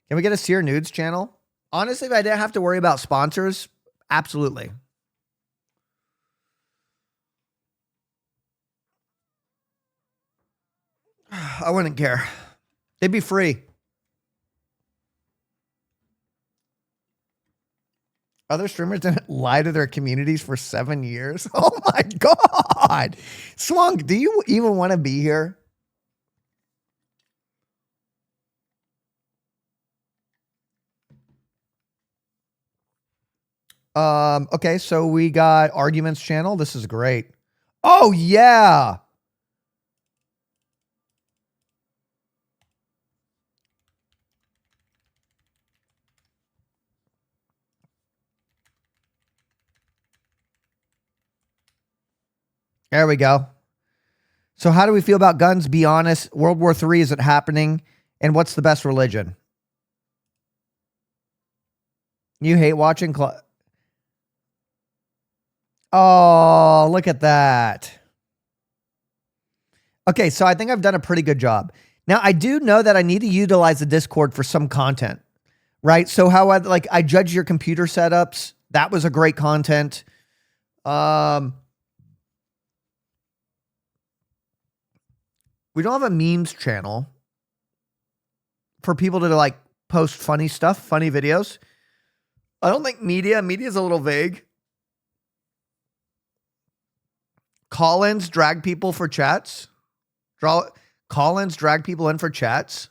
Can we get a Cyr Nudes channel? Honestly, if I didn't have to worry about sponsors, absolutely. I wouldn't care. They'd be free. Other streamers didn't lie to their communities for 7 years. Oh my God. Swunk, do you even want to be here? Okay, so we got Arguments channel. This is great. Oh yeah. There we go. So how do we feel about guns? Be honest. World War III, is it happening? And what's the best religion? You hate watching... Oh, look at that. Okay, so I think I've done a pretty good job. Now, I do know that I need to utilize the Discord for some content, right? So how I judge your computer setups. That was a great content. We don't have a memes channel. for people to like post funny stuff, funny videos. I don't think media is a little vague. Call-ins drag people for chats. Call-ins drag people in for chats.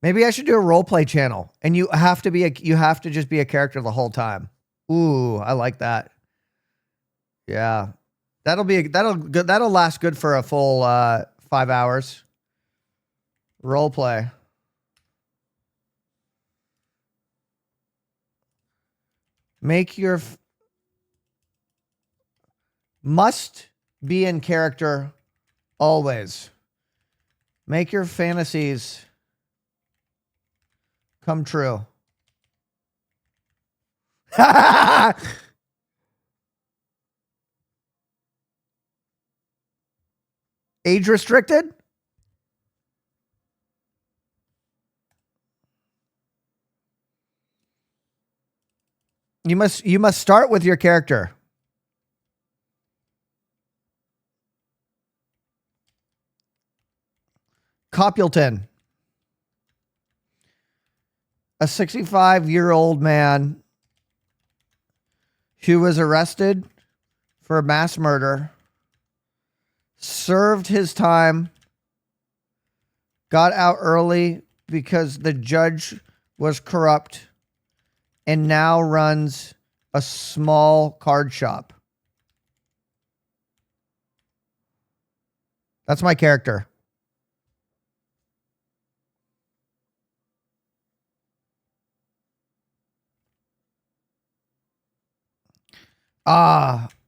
Maybe I should do a role play channel, and you have to just be a character the whole time. Ooh, I like that. Yeah, that'll last good for a full 5 hours. Role play. Make your must be in character always. Make your fantasies come true. Age restricted? You must start with your character. Copulton. A 65-year-old man who was arrested for mass murder, served his time, got out early because the judge was corrupt, and now runs a small card shop. That's my character.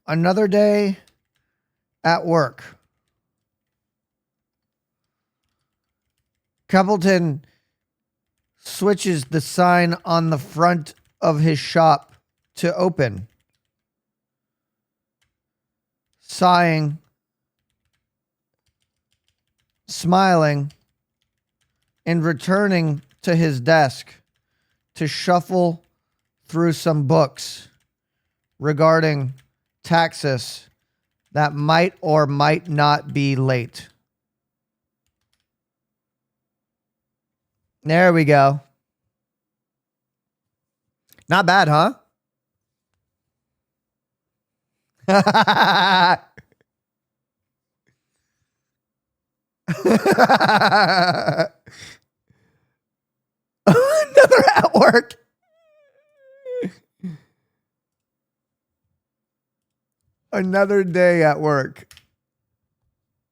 Another day at work. Copulton switches the sign on the front of his shop to open. Sighing, smiling, and returning to his desk to shuffle through some books regarding taxes that might or might not be late. There we go. Not bad, huh? Another at work. Another day at work.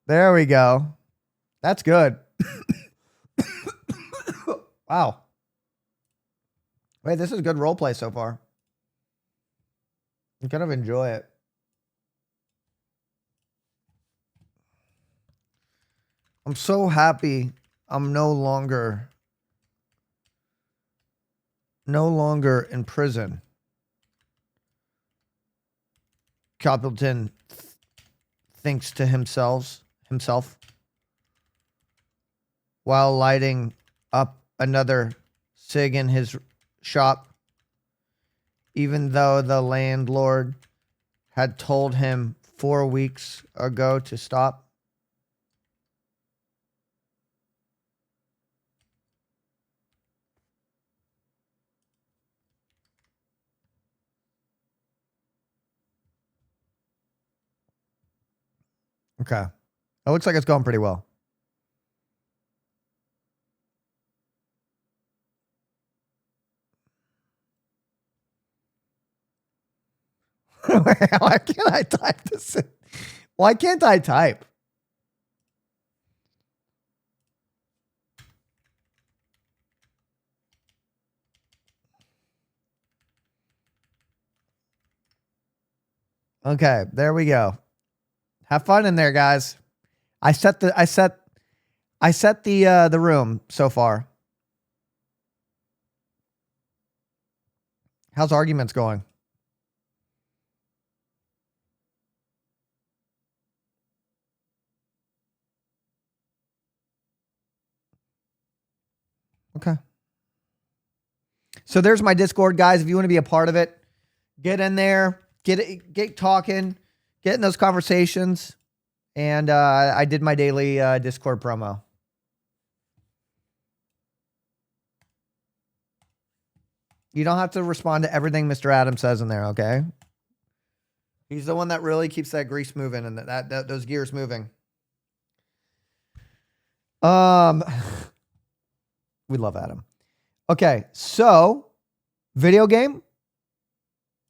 There we go. That's good. Wow. Wait, this is good role play so far. I kind of enjoy it. I'm so happy I'm no longer in prison. Copulton thinks to himself while lighting up another cig in his shop, even though the landlord had told him 4 weeks ago to stop. Okay. It looks like it's going pretty well. Why can't I type this in? Why can't I type? Okay, there we go. Have fun in there, guys. I set the room so far. How's arguments going? Okay. So there's my Discord, guys. If you want to be a part of it, get in there, get talking, get in those conversations, And I did my daily Discord promo. You don't have to respond to everything Mr. Adams says in there, okay? He's the one that really keeps that grease moving and those gears moving. We love Adam. Okay, so video game.